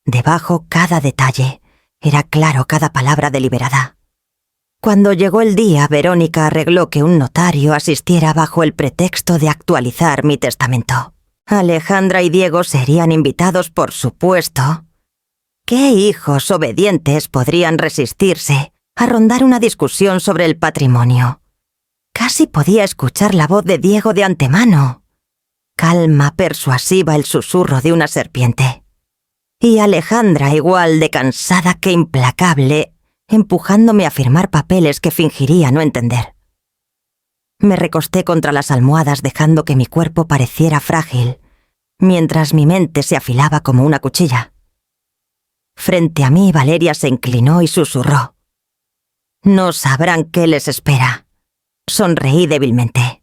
Debajo cada detalle, era claro cada palabra deliberada. Cuando llegó el día, Verónica arregló que un notario asistiera bajo el pretexto de actualizar mi testamento. Alejandra y Diego serían invitados, por supuesto. ¿Qué hijos obedientes podrían resistirse a rondar una discusión sobre el patrimonio? Casi podía escuchar la voz de Diego de antemano. Calma, persuasiva, el susurro de una serpiente. Y Alejandra, igual de cansada que implacable, empujándome a firmar papeles que fingiría no entender. Me recosté contra las almohadas, dejando que mi cuerpo pareciera frágil, mientras mi mente se afilaba como una cuchilla. Frente a mí, Valeria se inclinó y susurró. No sabrán qué les espera. Sonreí débilmente.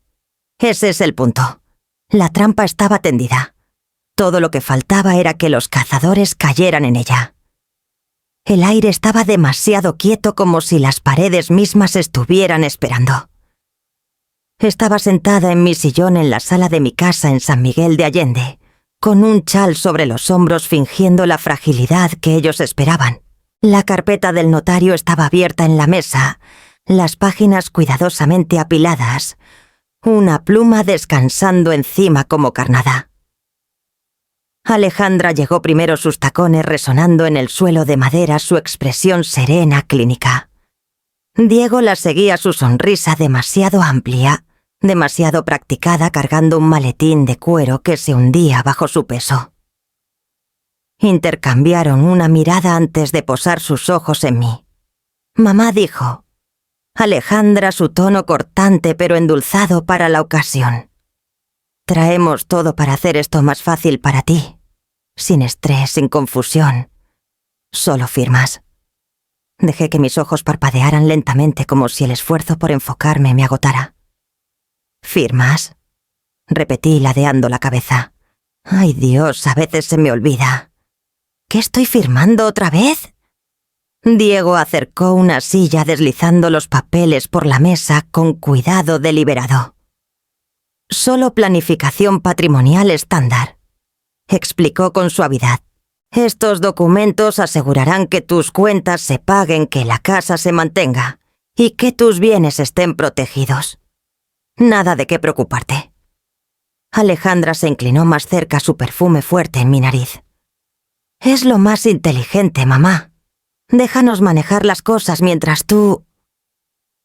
Ese es el punto. La trampa estaba tendida. Todo lo que faltaba era que los cazadores cayeran en ella. El aire estaba demasiado quieto, como si las paredes mismas estuvieran esperando. Estaba sentada en mi sillón en la sala de mi casa en San Miguel de Allende, con un chal sobre los hombros, fingiendo la fragilidad que ellos esperaban. La carpeta del notario estaba abierta en la mesa, las páginas cuidadosamente apiladas, una pluma descansando encima como carnada. Alejandra llegó primero, sus tacones resonando en el suelo de madera, su expresión serena, clínica. Diego la seguía, su sonrisa demasiado amplia, demasiado practicada, cargando un maletín de cuero que se hundía bajo su peso. Intercambiaron una mirada antes de posar sus ojos en mí. Mamá dijo. Alejandra, su tono cortante pero endulzado para la ocasión. Traemos todo para hacer esto más fácil para ti. Sin estrés, sin confusión. Solo firmas. Dejé que mis ojos parpadearan lentamente como si el esfuerzo por enfocarme me agotara. ¿Firmas? Repetí ladeando la cabeza. Ay Dios, a veces se me olvida. ¿Qué estoy firmando otra vez? Diego acercó una silla deslizando los papeles por la mesa con cuidado deliberado. Solo planificación patrimonial estándar, explicó con suavidad. Estos documentos asegurarán que tus cuentas se paguen, que la casa se mantenga y que tus bienes estén protegidos. Nada de qué preocuparte. Alejandra se inclinó más cerca, su perfume fuerte en mi nariz. Es lo más inteligente, mamá. Déjanos manejar las cosas mientras tú...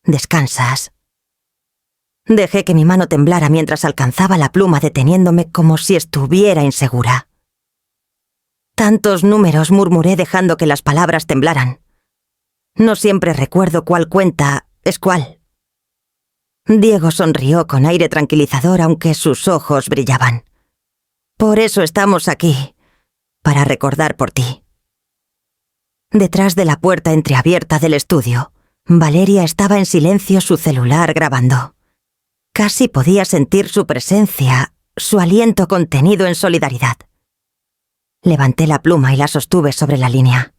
descansas. Dejé que mi mano temblara mientras alcanzaba la pluma, deteniéndome como si estuviera insegura. Tantos números, murmuré dejando que las palabras temblaran. No siempre recuerdo cuál cuenta es cuál. Diego sonrió con aire tranquilizador, aunque sus ojos brillaban. Por eso estamos aquí, para recordar por ti. Detrás de la puerta entreabierta del estudio, Valeria estaba en silencio, su celular grabando. Casi podía sentir su presencia, su aliento contenido en solidaridad. Levanté la pluma y la sostuve sobre la línea.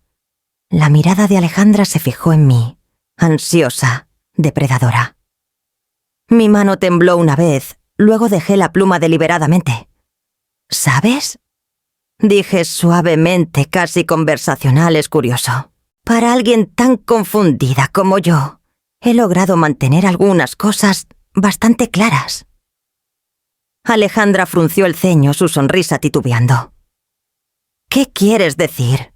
La mirada de Alejandra se fijó en mí, ansiosa, depredadora. Mi mano tembló una vez, luego dejé la pluma deliberadamente. ¿Sabes? Dije suavemente, casi conversacional, es curioso. Para alguien tan confundida como yo, he logrado mantener algunas cosas bastante claras. Alejandra frunció el ceño, su sonrisa titubeando. ¿Qué quieres decir?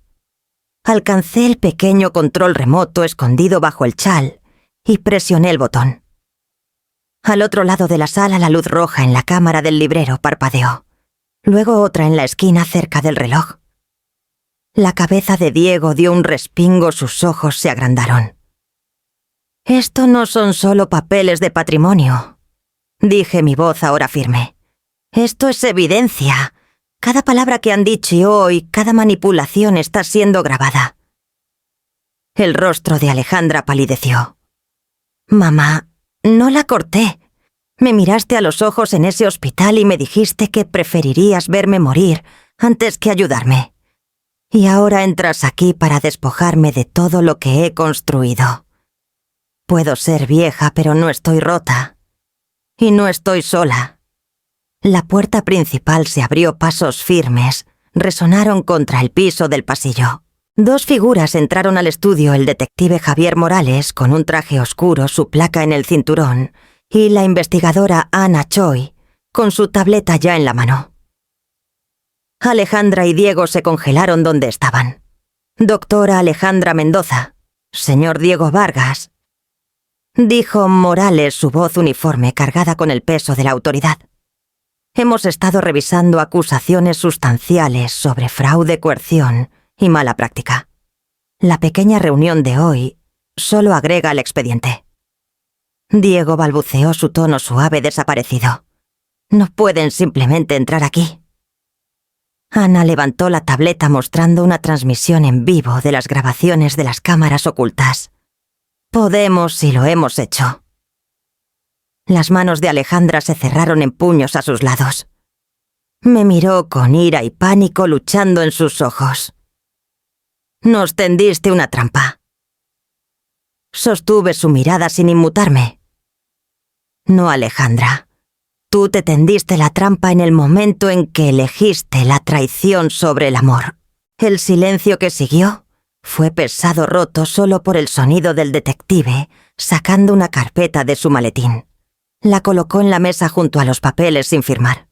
Alcancé el pequeño control remoto escondido bajo el chal y presioné el botón. Al otro lado de la sala, la luz roja en la cámara del librero parpadeó. Luego otra en la esquina cerca del reloj. La cabeza de Diego dio un respingo, sus ojos se agrandaron. Esto no son solo papeles de patrimonio, dije, mi voz ahora firme. Esto es evidencia. Cada palabra que han dicho hoy, cada manipulación está siendo grabada. El rostro de Alejandra palideció. Mamá, no la corté. Me miraste a los ojos en ese hospital y me dijiste que preferirías verme morir antes que ayudarme. Y ahora entras aquí para despojarme de todo lo que he construido. Puedo ser vieja, pero no estoy rota. Y no estoy sola. La puerta principal se abrió, pasos firmes resonaron contra el piso del pasillo. Dos figuras entraron al estudio, el detective Javier Morales, con un traje oscuro, su placa en el cinturón, y la investigadora Anna Choi, con su tableta ya en la mano. Alejandra y Diego se congelaron donde estaban. Doctora Alejandra Mendoza, señor Diego Vargas, dijo Morales, su voz uniforme cargada con el peso de la autoridad. Hemos estado revisando acusaciones sustanciales sobre fraude, coerción y mala práctica. La pequeña reunión de hoy solo agrega al expediente. Diego balbuceó, su tono suave desaparecido. No pueden simplemente entrar aquí. Ana levantó la tableta mostrando una transmisión en vivo de las grabaciones de las cámaras ocultas. Podemos si lo hemos hecho. Las manos de Alejandra se cerraron en puños a sus lados. Me miró con ira y pánico luchando en sus ojos. Nos tendiste una trampa. Sostuve su mirada sin inmutarme. No, Alejandra. Tú te tendiste la trampa en el momento en que elegiste la traición sobre el amor. El silencio que siguió fue pesado, roto solo por el sonido del detective sacando una carpeta de su maletín. La colocó en la mesa junto a los papeles sin firmar.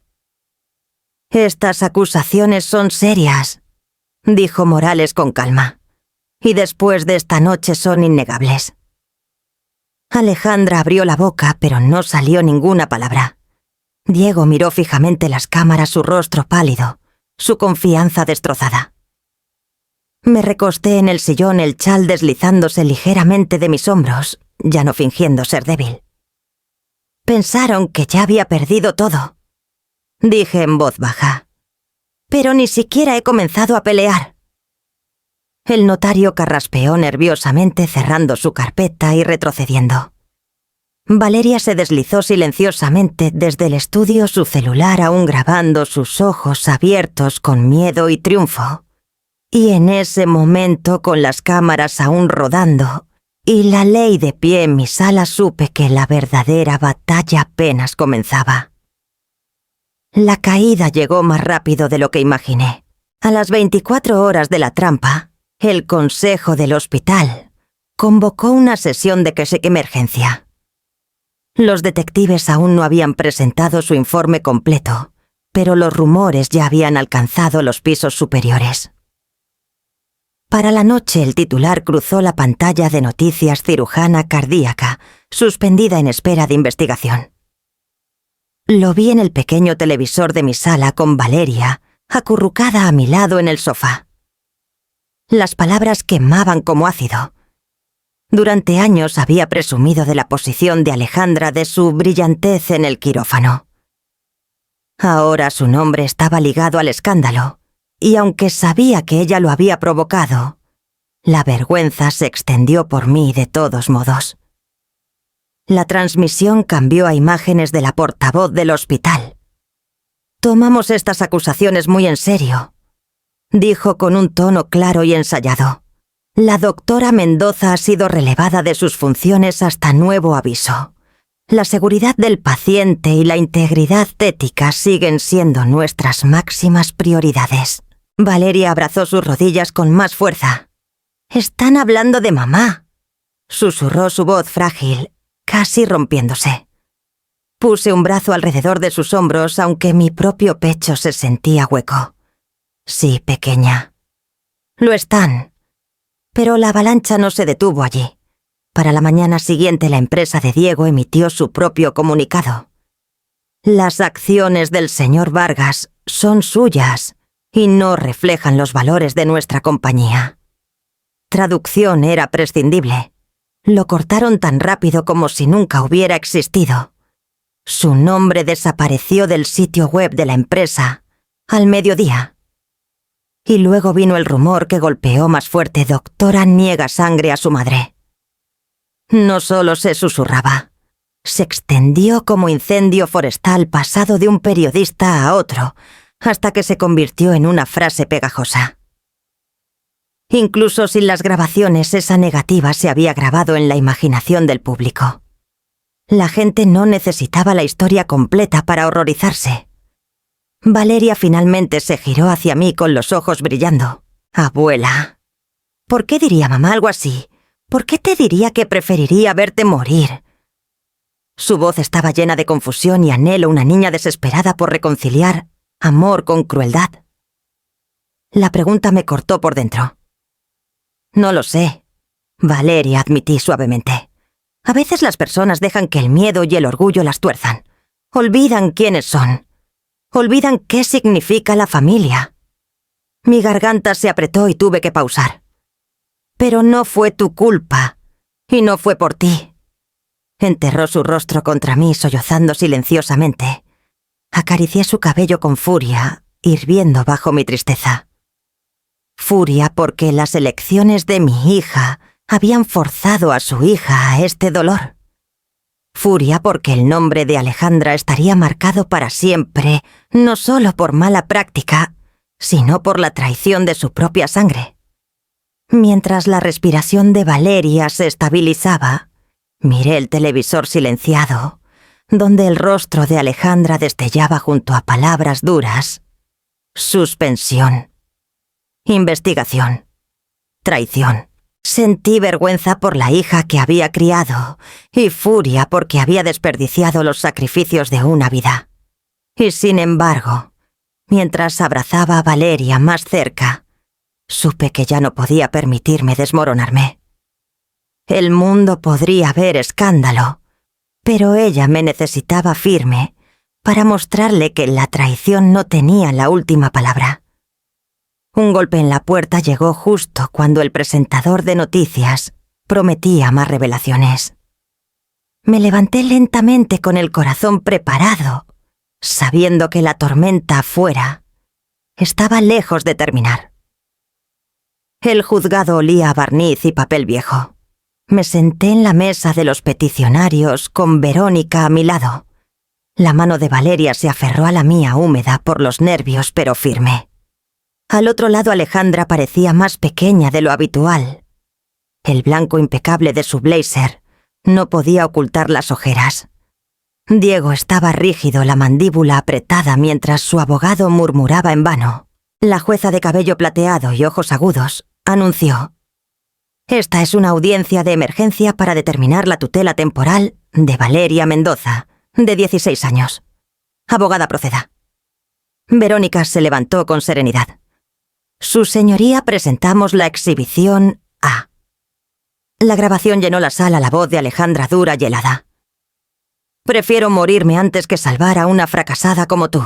Estas acusaciones son serias, dijo Morales con calma, y después de esta noche son innegables. Alejandra abrió la boca, pero no salió ninguna palabra. Diego miró fijamente las cámaras, su rostro pálido, su confianza destrozada. Me recosté en el sillón, el chal deslizándose ligeramente de mis hombros, ya no fingiendo ser débil. Pensaron que ya había perdido todo, dije en voz baja. Pero ni siquiera he comenzado a pelear. El notario carraspeó nerviosamente cerrando su carpeta y retrocediendo. Valeria se deslizó silenciosamente desde el estudio, su celular aún grabando sus ojos abiertos con miedo y triunfo. Y en ese momento, con las cámaras aún rodando y la ley de pie en mi sala, supe que la verdadera batalla apenas comenzaba. La caída llegó más rápido de lo que imaginé. A las 24 horas de la trampa, el consejo del hospital convocó una sesión de emergencia. Los detectives aún no habían presentado su informe completo, pero los rumores ya habían alcanzado los pisos superiores. Para la noche, el titular cruzó la pantalla de noticias: cirujana cardíaca, suspendida en espera de investigación. Lo vi en el pequeño televisor de mi sala con Valeria, acurrucada a mi lado en el sofá. Las palabras quemaban como ácido. Durante años había presumido de la posición de Alejandra, de su brillantez en el quirófano. Ahora su nombre estaba ligado al escándalo, y aunque sabía que ella lo había provocado, la vergüenza se extendió por mí de todos modos. La transmisión cambió a imágenes de la portavoz del hospital. «Tomamos estas acusaciones muy en serio», dijo con un tono claro y ensayado. «La doctora Mendoza ha sido relevada de sus funciones hasta nuevo aviso. La seguridad del paciente y la integridad ética siguen siendo nuestras máximas prioridades». Valeria abrazó sus rodillas con más fuerza. «Están hablando de mamá», susurró su voz frágil, casi rompiéndose. Puse un brazo alrededor de sus hombros, aunque mi propio pecho se sentía hueco. «Sí, pequeña. Lo están». Pero la avalancha no se detuvo allí. Para la mañana siguiente, la empresa de Diego emitió su propio comunicado. «Las acciones del señor Vargas son suyas y no reflejan los valores de nuestra compañía». Traducción era prescindible. Lo cortaron tan rápido como si nunca hubiera existido. Su nombre desapareció del sitio web de la empresa al mediodía. Y luego vino el rumor que golpeó más fuerte: doctora niega sangre a su madre. No solo se susurraba, se extendió como incendio forestal pasado de un periodista a otro, hasta que se convirtió en una frase pegajosa. Incluso sin las grabaciones, esa negativa se había grabado en la imaginación del público. La gente no necesitaba la historia completa para horrorizarse. Valeria finalmente se giró hacia mí con los ojos brillando. «Abuela, ¿por qué diría mamá algo así? ¿Por qué te diría que preferiría verte morir?» Su voz estaba llena de confusión y anhelo, una niña desesperada por reconciliar amor con crueldad. La pregunta me cortó por dentro. «No lo sé», Valeria, admití suavemente. «A veces las personas dejan que el miedo y el orgullo las tuerzan. Olvidan quiénes son. Olvidan qué significa la familia». Mi garganta se apretó y tuve que pausar. «Pero no fue tu culpa, y no fue por ti». Enterró su rostro contra mí, sollozando silenciosamente. Acaricié su cabello con furia, hirviendo bajo mi tristeza. Furia porque las elecciones de mi hija habían forzado a su hija a este dolor. Furia porque el nombre de Alejandra estaría marcado para siempre, no solo por mala práctica, sino por la traición de su propia sangre. Mientras la respiración de Valeria se estabilizaba, miré el televisor silenciado, donde el rostro de Alejandra destellaba junto a palabras duras: suspensión, investigación, traición. Sentí vergüenza por la hija que había criado y furia porque había desperdiciado los sacrificios de una vida. Y sin embargo, mientras abrazaba a Valeria más cerca, supe que ya no podía permitirme desmoronarme. El mundo podría ver escándalo, pero ella me necesitaba firme para mostrarle que la traición no tenía la última palabra. Un golpe en la puerta llegó justo cuando el presentador de noticias prometía más revelaciones. Me levanté lentamente con el corazón preparado, sabiendo que la tormenta afuera estaba lejos de terminar. El juzgado olía a barniz y papel viejo. Me senté en la mesa de los peticionarios con Verónica a mi lado. La mano de Valeria se aferró a la mía húmeda por los nervios pero firme. Al otro lado Alejandra parecía más pequeña de lo habitual. El blanco impecable de su blazer no podía ocultar las ojeras. Diego estaba rígido, la mandíbula apretada mientras su abogado murmuraba en vano. La jueza de cabello plateado y ojos agudos anunció: «Esta es una audiencia de emergencia para determinar la tutela temporal de Valeria Mendoza, de 16 años. Abogada, proceda». Verónica se levantó con serenidad. «Su señoría, presentamos la exhibición A». La grabación llenó la sala, la voz de Alejandra dura y helada. «Prefiero morirme antes que salvar a una fracasada como tú».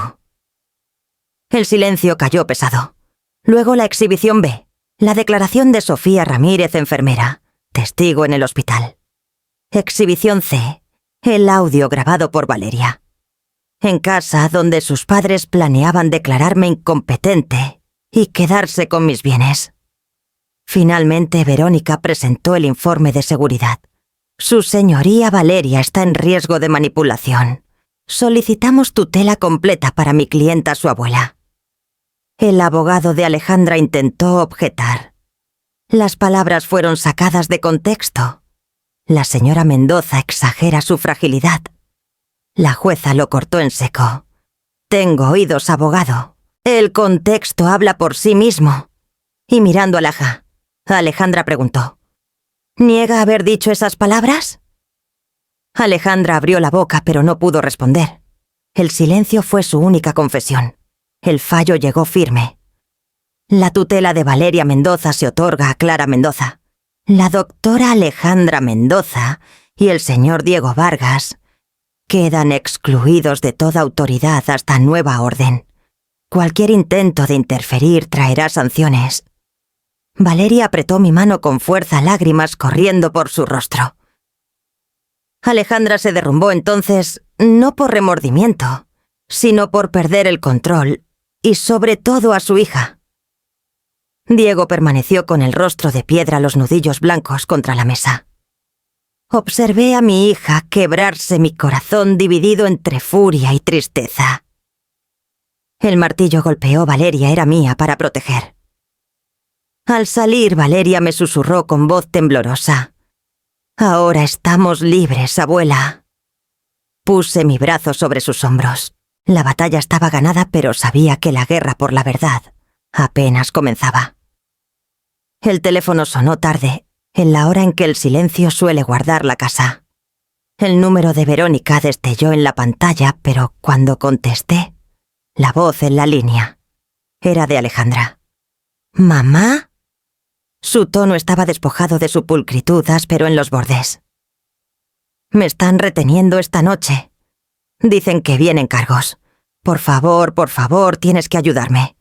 El silencio cayó pesado. Luego la exhibición B, la declaración de Sofía Ramírez, enfermera, testigo en el hospital. Exhibición C, el audio grabado por Valeria. En casa, donde sus padres planeaban declararme incompetente y quedarse con mis bienes. Finalmente, Verónica presentó el informe de seguridad. «Su señoría Valeria está en riesgo de manipulación. Solicitamos tutela completa para mi clienta, su abuela». El abogado de Alejandra intentó objetar. Las palabras fueron sacadas de contexto. La señora Mendoza exagera su fragilidad. La jueza lo cortó en seco. «Tengo oídos, abogado. El contexto habla por sí mismo». Y mirando a Laja, Alejandra preguntó: «¿Niega haber dicho esas palabras?». Alejandra abrió la boca pero no pudo responder. El silencio fue su única confesión. El fallo llegó firme. La tutela de Valeria Mendoza se otorga a Clara Mendoza. La doctora Alejandra Mendoza y el señor Diego Vargas quedan excluidos de toda autoridad hasta nueva orden. Cualquier intento de interferir traerá sanciones. Valeria apretó mi mano con fuerza, lágrimas corriendo por su rostro. Alejandra se derrumbó entonces, no por remordimiento, sino por perder el control, y sobre todo a su hija. Diego permaneció con el rostro de piedra, los nudillos blancos contra la mesa. Observé a mi hija quebrarse, mi corazón dividido entre furia y tristeza. El martillo golpeó. Valeria era mía para proteger. Al salir, Valeria me susurró con voz temblorosa: «Ahora estamos libres, abuela». Puse mi brazo sobre sus hombros. La batalla estaba ganada, pero sabía que la guerra por la verdad apenas comenzaba. El teléfono sonó tarde, en la hora en que el silencio suele guardar la casa. El número de Verónica destelló en la pantalla, pero cuando contesté, la voz en la línea era de Alejandra. «¿Mamá?». Su tono estaba despojado de su pulcritud, áspero en los bordes. «Me están reteniendo esta noche. Dicen que vienen cargos. Por favor, tienes que ayudarme».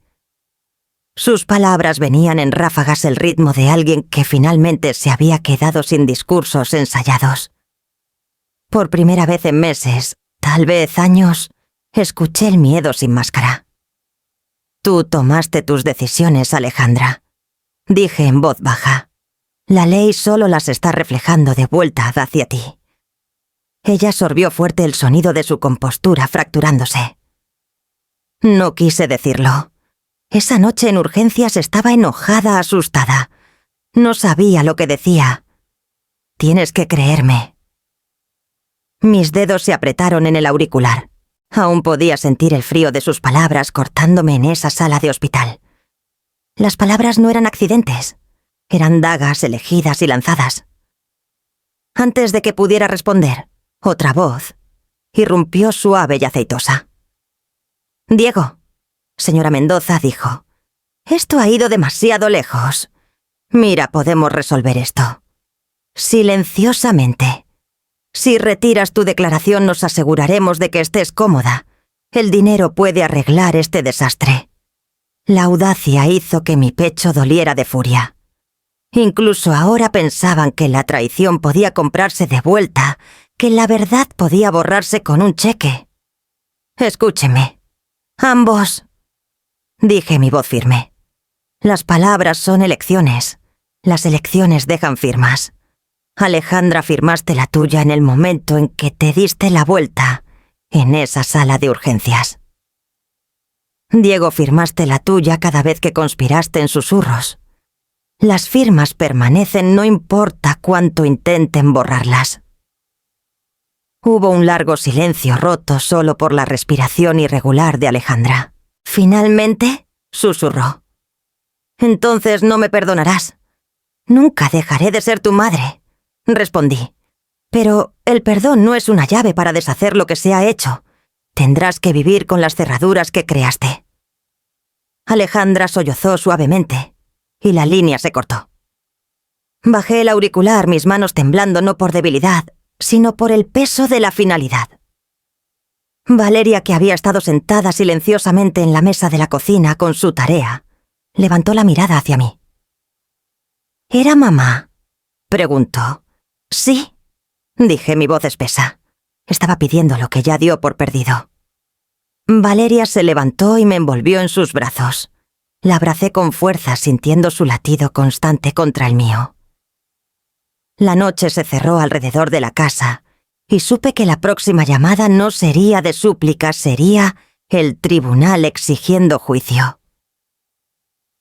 Sus palabras venían en ráfagas, el ritmo de alguien que finalmente se había quedado sin discursos ensayados. Por primera vez en meses, tal vez años, escuché el miedo sin máscara. «Tú tomaste tus decisiones, Alejandra», dije en voz baja. «La ley solo las está reflejando de vuelta hacia ti». Ella sorbió fuerte el sonido de su compostura fracturándose. No quise decirlo. Esa noche en urgencias estaba enojada, asustada. No sabía lo que decía. «Tienes que creerme». Mis dedos se apretaron en el auricular. Aún podía sentir el frío de sus palabras cortándome en esa sala de hospital. Las palabras no eran accidentes. Eran dagas elegidas y lanzadas. Antes de que pudiera responder, otra voz irrumpió suave y aceitosa. «Diego», señora Mendoza dijo, «esto ha ido demasiado lejos. Mira, podemos resolver esto. Silenciosamente. Si retiras tu declaración, nos aseguraremos de que estés cómoda. El dinero puede arreglar este desastre». La audacia hizo que mi pecho doliera de furia. Incluso ahora pensaban que la traición podía comprarse de vuelta, que la verdad podía borrarse con un cheque. «Escúcheme. Ambos», dije mi voz firme. Las palabras son elecciones. Las elecciones dejan firmas. Alejandra, firmaste la tuya en el momento en que te diste la vuelta en esa sala de urgencias. Diego, firmaste la tuya cada vez que conspiraste en susurros. Las firmas permanecen no importa cuánto intenten borrarlas. Hubo un largo silencio roto solo por la respiración irregular de Alejandra. Finalmente, susurró. Entonces no me perdonarás. Nunca dejaré de ser tu madre, respondí. Pero el perdón no es una llave para deshacer lo que se ha hecho. Tendrás que vivir con las cerraduras que creaste. Alejandra sollozó suavemente y la línea se cortó. Bajé el auricular, mis manos temblando no por debilidad, sino por el peso de la finalidad. Valeria, que había estado sentada silenciosamente en la mesa de la cocina con su tarea, levantó la mirada hacia mí. ¿Era mamá?, preguntó. Sí, dije, mi voz espesa. Estaba pidiendo lo que ya dio por perdido. Valeria se levantó y me envolvió en sus brazos. La abracé con fuerza, sintiendo su latido constante contra el mío. La noche se cerró alrededor de la casa y supe que la próxima llamada no sería de súplicas, sería el tribunal exigiendo juicio.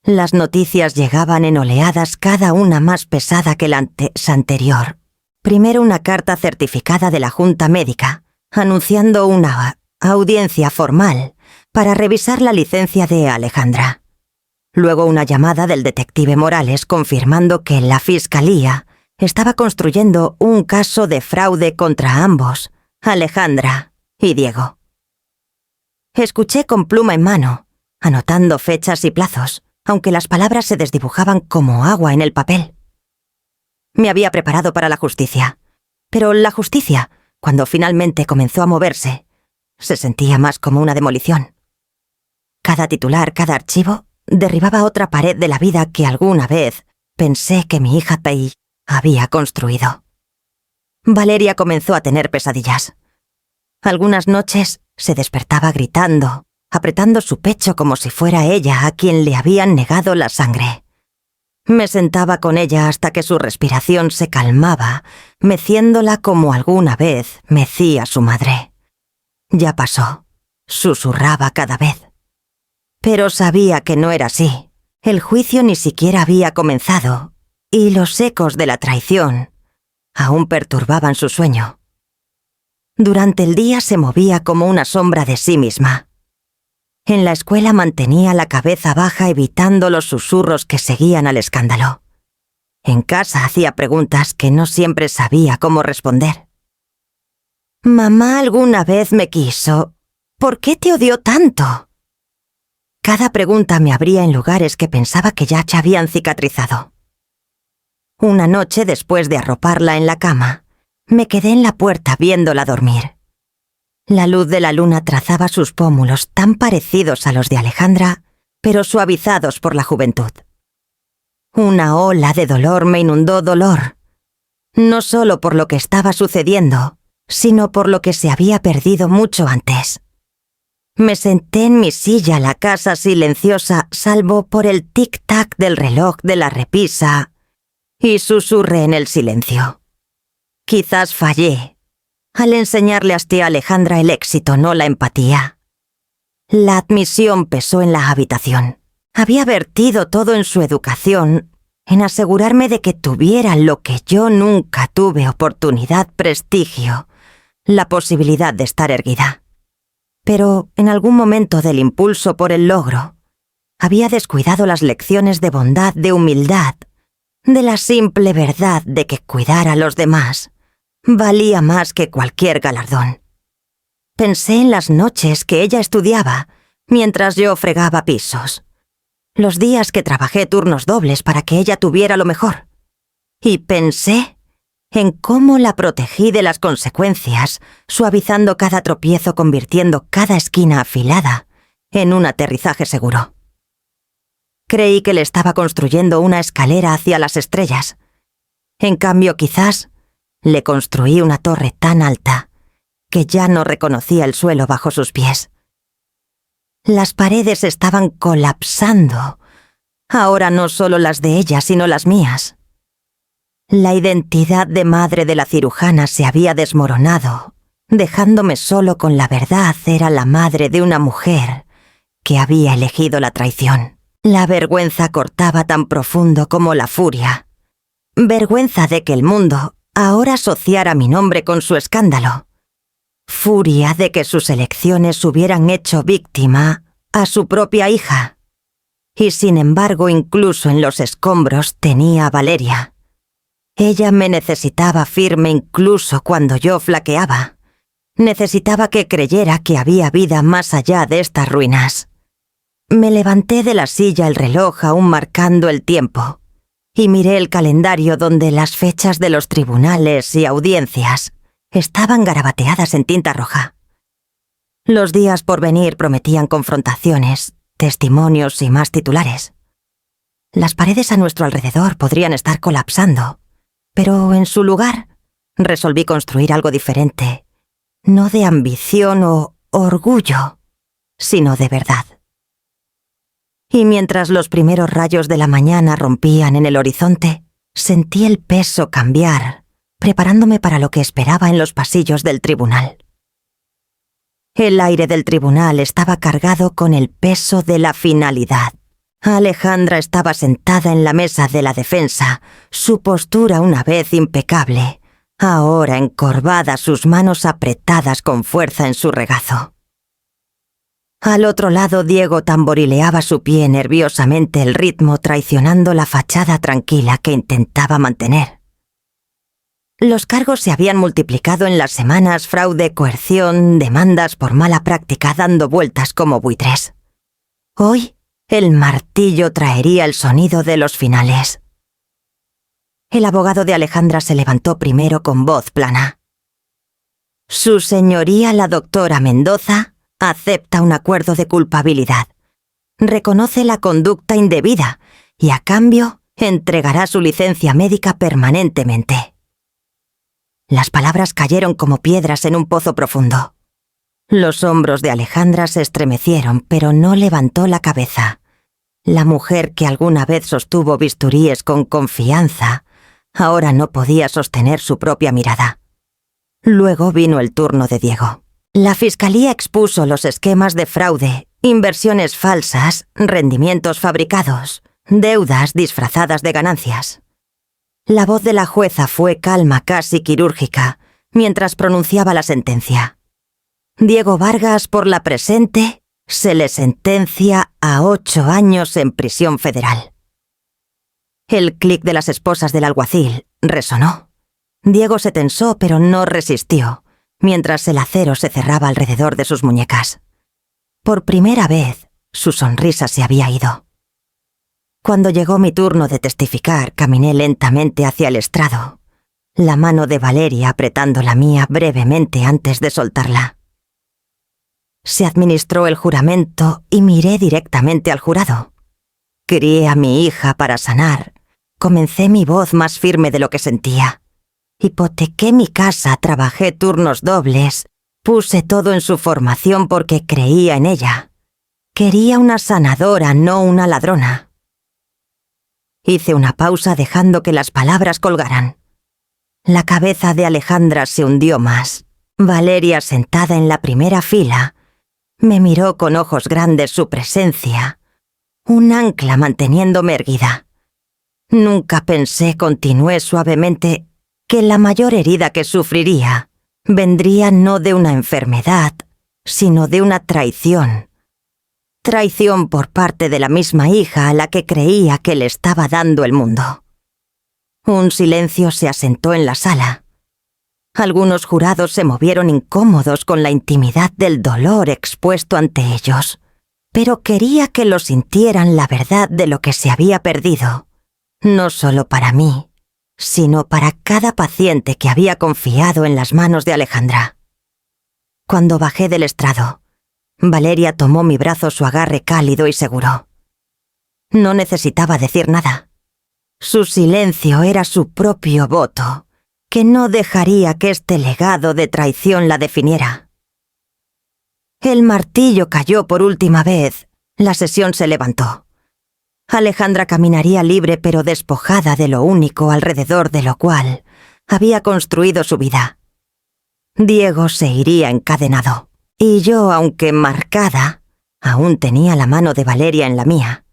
Las noticias llegaban en oleadas, cada una más pesada que la anterior. Primero una carta certificada de la Junta Médica, anunciando una audiencia formal para revisar la licencia de Alejandra. Luego una llamada del detective Morales confirmando que la Fiscalía estaba construyendo un caso de fraude contra ambos, Alejandra y Diego. Escuché con pluma en mano, anotando fechas y plazos, aunque las palabras se desdibujaban como agua en el papel. Me había preparado para la justicia, pero la justicia, cuando finalmente comenzó a moverse, se sentía más como una demolición. Cada titular, cada archivo, derribaba otra pared de la vida que alguna vez pensé que mi hija Pei había construido. Valeria comenzó a tener pesadillas. Algunas noches se despertaba gritando, apretando su pecho como si fuera ella a quien le habían negado la sangre. Me sentaba con ella hasta que su respiración se calmaba, meciéndola como alguna vez mecía su madre. Ya pasó, susurraba cada vez. Pero sabía que no era así. El juicio ni siquiera había comenzado, y los ecos de la traición aún perturbaban su sueño. Durante el día se movía como una sombra de sí misma. En la escuela mantenía la cabeza baja evitando los susurros que seguían al escándalo. En casa hacía preguntas que no siempre sabía cómo responder. «Mamá alguna vez me quiso. ¿Por qué te odió tanto?» Cada pregunta me abría en lugares que pensaba que ya habían cicatrizado. Una noche, después de arroparla en la cama, me quedé en la puerta viéndola dormir. La luz de la luna trazaba sus pómulos tan parecidos a los de Alejandra, pero suavizados por la juventud. Una ola de dolor me inundó, dolor, no solo por lo que estaba sucediendo, sino por lo que se había perdido mucho antes. Me senté en mi silla, la casa silenciosa, salvo por el tic-tac del reloj de la repisa, y susurré en el silencio. Quizás fallé al enseñarle a tía Alejandra el éxito, no la empatía. La admisión pesó en la habitación. Había vertido todo en su educación, en asegurarme de que tuviera lo que yo nunca tuve: oportunidad, prestigio, la posibilidad de estar erguida. Pero en algún momento del impulso por el logro, había descuidado las lecciones de bondad, de humildad, de la simple verdad de que cuidar a los demás valía más que cualquier galardón. Pensé en las noches que ella estudiaba mientras yo fregaba pisos, los días que trabajé turnos dobles para que ella tuviera lo mejor, y pensé en cómo la protegí de las consecuencias, suavizando cada tropiezo, convirtiendo cada esquina afilada en un aterrizaje seguro. Creí que le estaba construyendo una escalera hacia las estrellas. En cambio, quizás le construí una torre tan alta que ya no reconocía el suelo bajo sus pies. Las paredes estaban colapsando Ahora no solo las de ella, sino las mías. La identidad de madre de la cirujana se había desmoronado, dejándome solo con la verdad. Era la madre de una mujer que había elegido la traición. La vergüenza cortaba tan profundo como la furia. Vergüenza de que el mundo ahora asociara mi nombre con su escándalo. Furia de que sus elecciones hubieran hecho víctima a su propia hija. Y sin embargo, incluso en los escombros tenía a Valeria. Ella me necesitaba firme incluso cuando yo flaqueaba. Necesitaba que creyera que había vida más allá de estas ruinas. Me levanté de la silla, el reloj aún marcando el tiempo, y miré el calendario donde las fechas de los tribunales y audiencias estaban garabateadas en tinta roja. Los días por venir prometían confrontaciones, testimonios y más titulares. Las paredes a nuestro alrededor podrían estar colapsando, pero en su lugar resolví construir algo diferente, no de ambición o orgullo, sino de verdad. Y mientras los primeros rayos de la mañana rompían en el horizonte, sentí el peso cambiar, preparándome para lo que esperaba en los pasillos del tribunal. El aire del tribunal estaba cargado con el peso de la finalidad. Alejandra estaba sentada en la mesa de la defensa, su postura una vez impecable, ahora encorvada, sus manos apretadas con fuerza en su regazo. Al otro lado, Diego tamborileaba su pie nerviosamente, el ritmo traicionando la fachada tranquila que intentaba mantener. Los cargos se habían multiplicado en las semanas: fraude, coerción, demandas por mala práctica dando vueltas como buitres. Hoy, el martillo traería el sonido de los finales. El abogado de Alejandra se levantó primero con voz plana. Su señoría la doctora Mendoza acepta un acuerdo de culpabilidad, reconoce la conducta indebida y a cambio entregará su licencia médica permanentemente. Las palabras cayeron como piedras en un pozo profundo. Los hombros de Alejandra se estremecieron, pero no levantó la cabeza. La mujer que alguna vez sostuvo bisturíes con confianza, ahora no podía sostener su propia mirada. Luego vino el turno de Diego. La fiscalía expuso los esquemas de fraude, inversiones falsas, rendimientos fabricados, deudas disfrazadas de ganancias. La voz de la jueza fue calma, casi quirúrgica, mientras pronunciaba la sentencia. Diego Vargas, por la presente, se le sentencia a 8 años en prisión federal. El clic de las esposas del alguacil resonó. Diego se tensó, pero no resistió, mientras el acero se cerraba alrededor de sus muñecas. Por primera vez, su sonrisa se había ido. Cuando llegó mi turno de testificar, caminé lentamente hacia el estrado, la mano de Valeria apretando la mía brevemente antes de soltarla. Se administró el juramento y miré directamente al jurado. Crié a mi hija para sanar. Comencé mi voz más firme de lo que sentía. Hipotequé mi casa, trabajé turnos dobles, puse todo en su formación porque creía en ella. Quería una sanadora, no una ladrona. Hice una pausa dejando que las palabras colgaran. La cabeza de Alejandra se hundió más. Valeria, sentada en la primera fila, me miró con ojos grandes, su presencia, un ancla manteniéndome erguida. Nunca pensé, continué suavemente, que la mayor herida que sufriría vendría no de una enfermedad, sino de una traición. Traición por parte de la misma hija a la que creía que le estaba dando el mundo. Un silencio se asentó en la sala. Algunos jurados se movieron incómodos con la intimidad del dolor expuesto ante ellos, pero quería que lo sintieran la verdad de lo que se había perdido, no solo para mí, sino para cada paciente que había confiado en las manos de Alejandra. Cuando bajé del estrado, Valeria tomó mi brazo, su agarre cálido y seguro. No necesitaba decir nada. Su silencio era su propio voto, que no dejaría que este legado de traición la definiera. El martillo cayó por última vez. La sesión se levantó. Alejandra caminaría libre pero despojada de lo único alrededor de lo cual había construido su vida. Diego se iría encadenado, y yo, aunque marcada, aún tenía la mano de Valeria en la mía.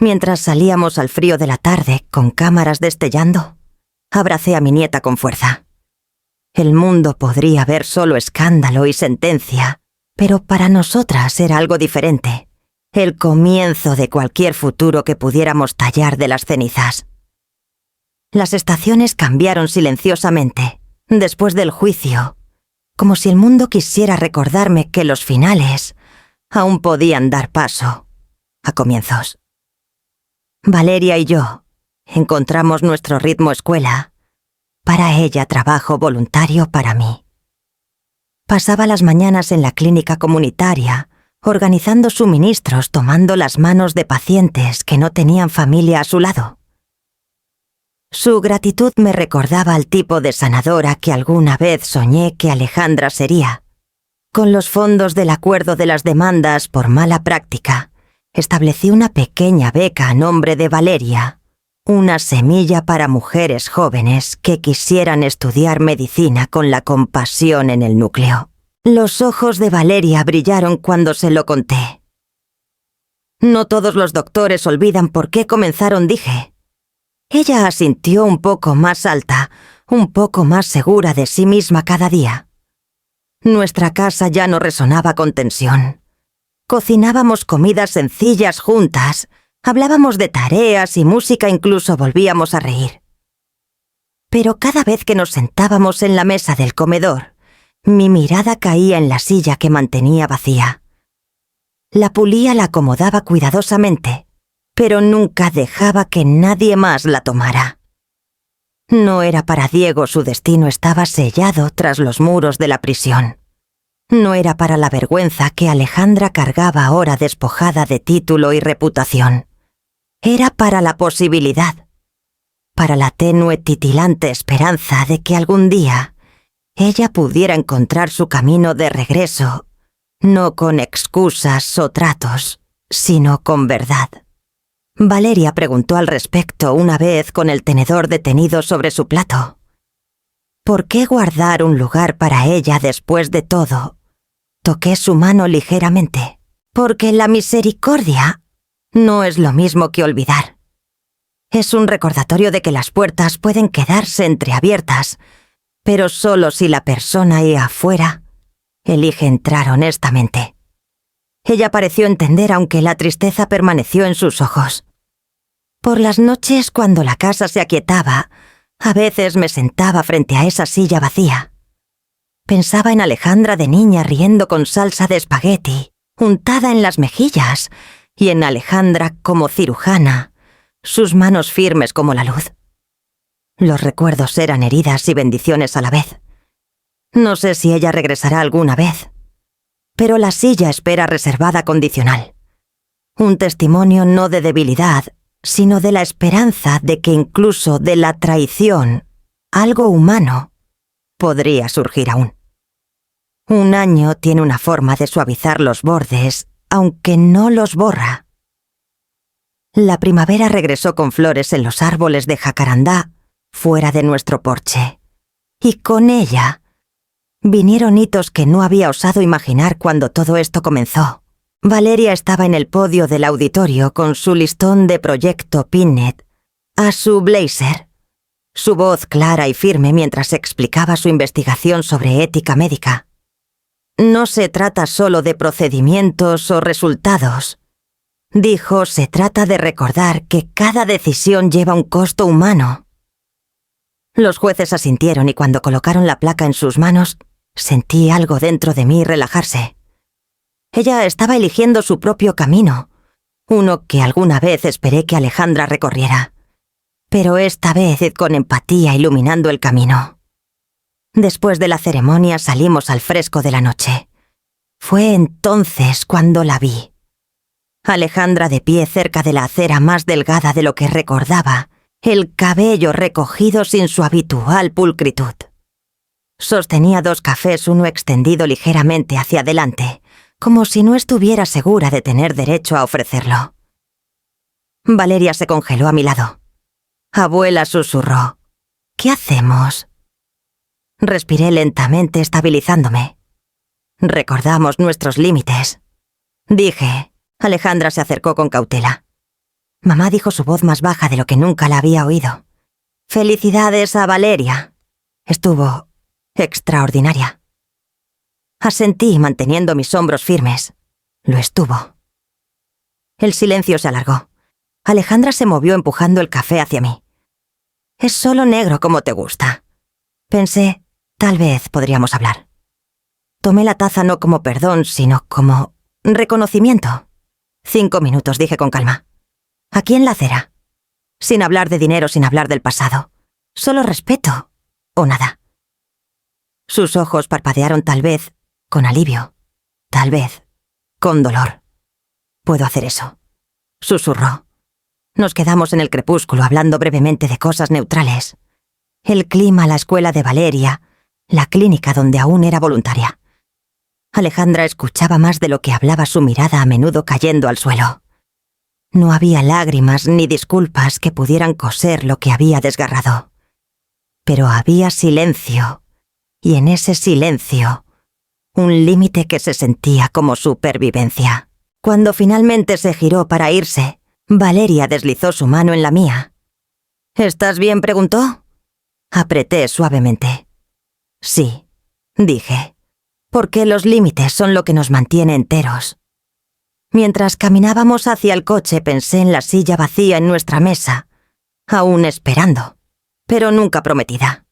Mientras salíamos al frío de la tarde, con cámaras destellando, abracé a mi nieta con fuerza. El mundo podría ver solo escándalo y sentencia, pero para nosotras era algo diferente, el comienzo de cualquier futuro que pudiéramos tallar de las cenizas. Las estaciones cambiaron silenciosamente, después del juicio, como si el mundo quisiera recordarme que los finales aún podían dar paso a comienzos. Valeria y yo encontramos nuestro ritmo escuela, para ella trabajo voluntario para mí. Pasaba las mañanas en la clínica comunitaria, organizando suministros, tomando las manos de pacientes que no tenían familia a su lado. Su gratitud me recordaba al tipo de sanadora que alguna vez soñé que Alejandra sería. Con los fondos del acuerdo de las demandas por mala práctica, establecí una pequeña beca a nombre de Valeria, una semilla para mujeres jóvenes que quisieran estudiar medicina con la compasión en el núcleo. Los ojos de Valeria brillaron cuando se lo conté. No todos los doctores olvidan por qué comenzaron, dije. Ella asintió un poco más alta, un poco más segura de sí misma cada día. Nuestra casa ya no resonaba con tensión. Cocinábamos comidas sencillas juntas, hablábamos de tareas y música, incluso volvíamos a reír. Pero cada vez que nos sentábamos en la mesa del comedor, mi mirada caía en la silla que mantenía vacía. La pulía, la acomodaba cuidadosamente, pero nunca dejaba que nadie más la tomara. No era para Diego, su destino estaba sellado tras los muros de la prisión. No era para la vergüenza que Alejandra cargaba ahora despojada de título y reputación. Era para la posibilidad, para la tenue titilante esperanza de que algún día ella pudiera encontrar su camino de regreso, no con excusas o tratos, sino con verdad. Valeria preguntó al respecto una vez con el tenedor detenido sobre su plato. ¿Por qué guardar un lugar para ella después de todo? Toqué su mano ligeramente. Porque la misericordia no es lo mismo que olvidar. Es un recordatorio de que las puertas pueden quedarse entreabiertas, pero solo si la persona ahí afuera elige entrar honestamente. Ella pareció entender, aunque la tristeza permaneció en sus ojos. Por las noches, cuando la casa se aquietaba, a veces me sentaba frente a esa silla vacía. Pensaba en Alejandra de niña riendo con salsa de espagueti, untada en las mejillas, y en Alejandra como cirujana, sus manos firmes como la luz. Los recuerdos eran heridas y bendiciones a la vez. No sé si ella regresará alguna vez, pero la silla espera reservada condicional. Un testimonio no de debilidad, sino de la esperanza de que incluso de la traición, algo humano, podría surgir aún. Un año tiene una forma de suavizar los bordes, aunque no los borra. La primavera regresó con flores en los árboles de jacarandá, fuera de nuestro porche, y con ella vinieron hitos que no había osado imaginar cuando todo esto comenzó. Valeria estaba en el podio del auditorio con su listón de Proyecto Pinnet a su blazer, su voz clara y firme mientras explicaba su investigación sobre ética médica. No se trata solo de procedimientos o resultados. Dijo, se trata de recordar que cada decisión lleva un costo humano. Los jueces asintieron y cuando colocaron la placa en sus manos, sentí algo dentro de mí relajarse. Ella estaba eligiendo su propio camino, uno que alguna vez esperé que Alejandra recorriera, pero esta vez con empatía iluminando el camino. Después de la ceremonia salimos al fresco de la noche. Fue entonces cuando la vi. Alejandra de pie cerca de la acera más delgada de lo que recordaba, el cabello recogido sin su habitual pulcritud. Sostenía 2 cafés, uno extendido ligeramente hacia adelante, como si no estuviera segura de tener derecho a ofrecerlo. Valeria se congeló a mi lado. Abuela susurró: ¿Qué hacemos? Respiré lentamente, estabilizándome. Recordamos nuestros límites. Dije. Alejandra se acercó con cautela. Mamá dijo su voz más baja de lo que nunca la había oído. «Felicidades a Valeria. Estuvo extraordinaria». Asentí, manteniendo mis hombros firmes. Lo estuvo. El silencio se alargó. Alejandra se movió empujando el café hacia mí. «Es solo negro como te gusta». Pensé, tal vez podríamos hablar. Tomé la taza no como perdón, sino como reconocimiento. 5 minutos, dije con calma. Aquí en la acera. Sin hablar de dinero, sin hablar del pasado. Solo respeto. O nada. Sus ojos parpadearon, tal vez con alivio. Tal vez con dolor. «Puedo hacer eso», susurró. Nos quedamos en el crepúsculo hablando brevemente de cosas neutrales. El clima, la escuela de Valeria, la clínica donde aún era voluntaria. Alejandra escuchaba más de lo que hablaba, su mirada a menudo cayendo al suelo. No había lágrimas ni disculpas que pudieran coser lo que había desgarrado. Pero había silencio, y en ese silencio, un límite que se sentía como supervivencia. Cuando finalmente se giró para irse, Valeria deslizó su mano en la mía. «¿Estás bien?», preguntó. Apreté suavemente. «Sí», dije, «porque los límites son lo que nos mantiene enteros». Mientras caminábamos hacia el coche, pensé en la silla vacía en nuestra mesa, aún esperando, pero nunca prometida.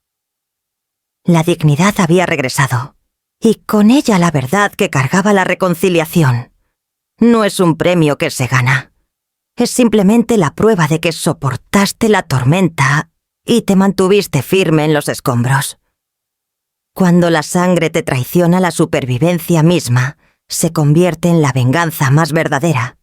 La dignidad había regresado, y con ella la verdad que cargaba la reconciliación. No es un premio que se gana. Es simplemente la prueba de que soportaste la tormenta y te mantuviste firme en los escombros. Cuando la sangre te traiciona, la supervivencia misma se convierte en la venganza más verdadera.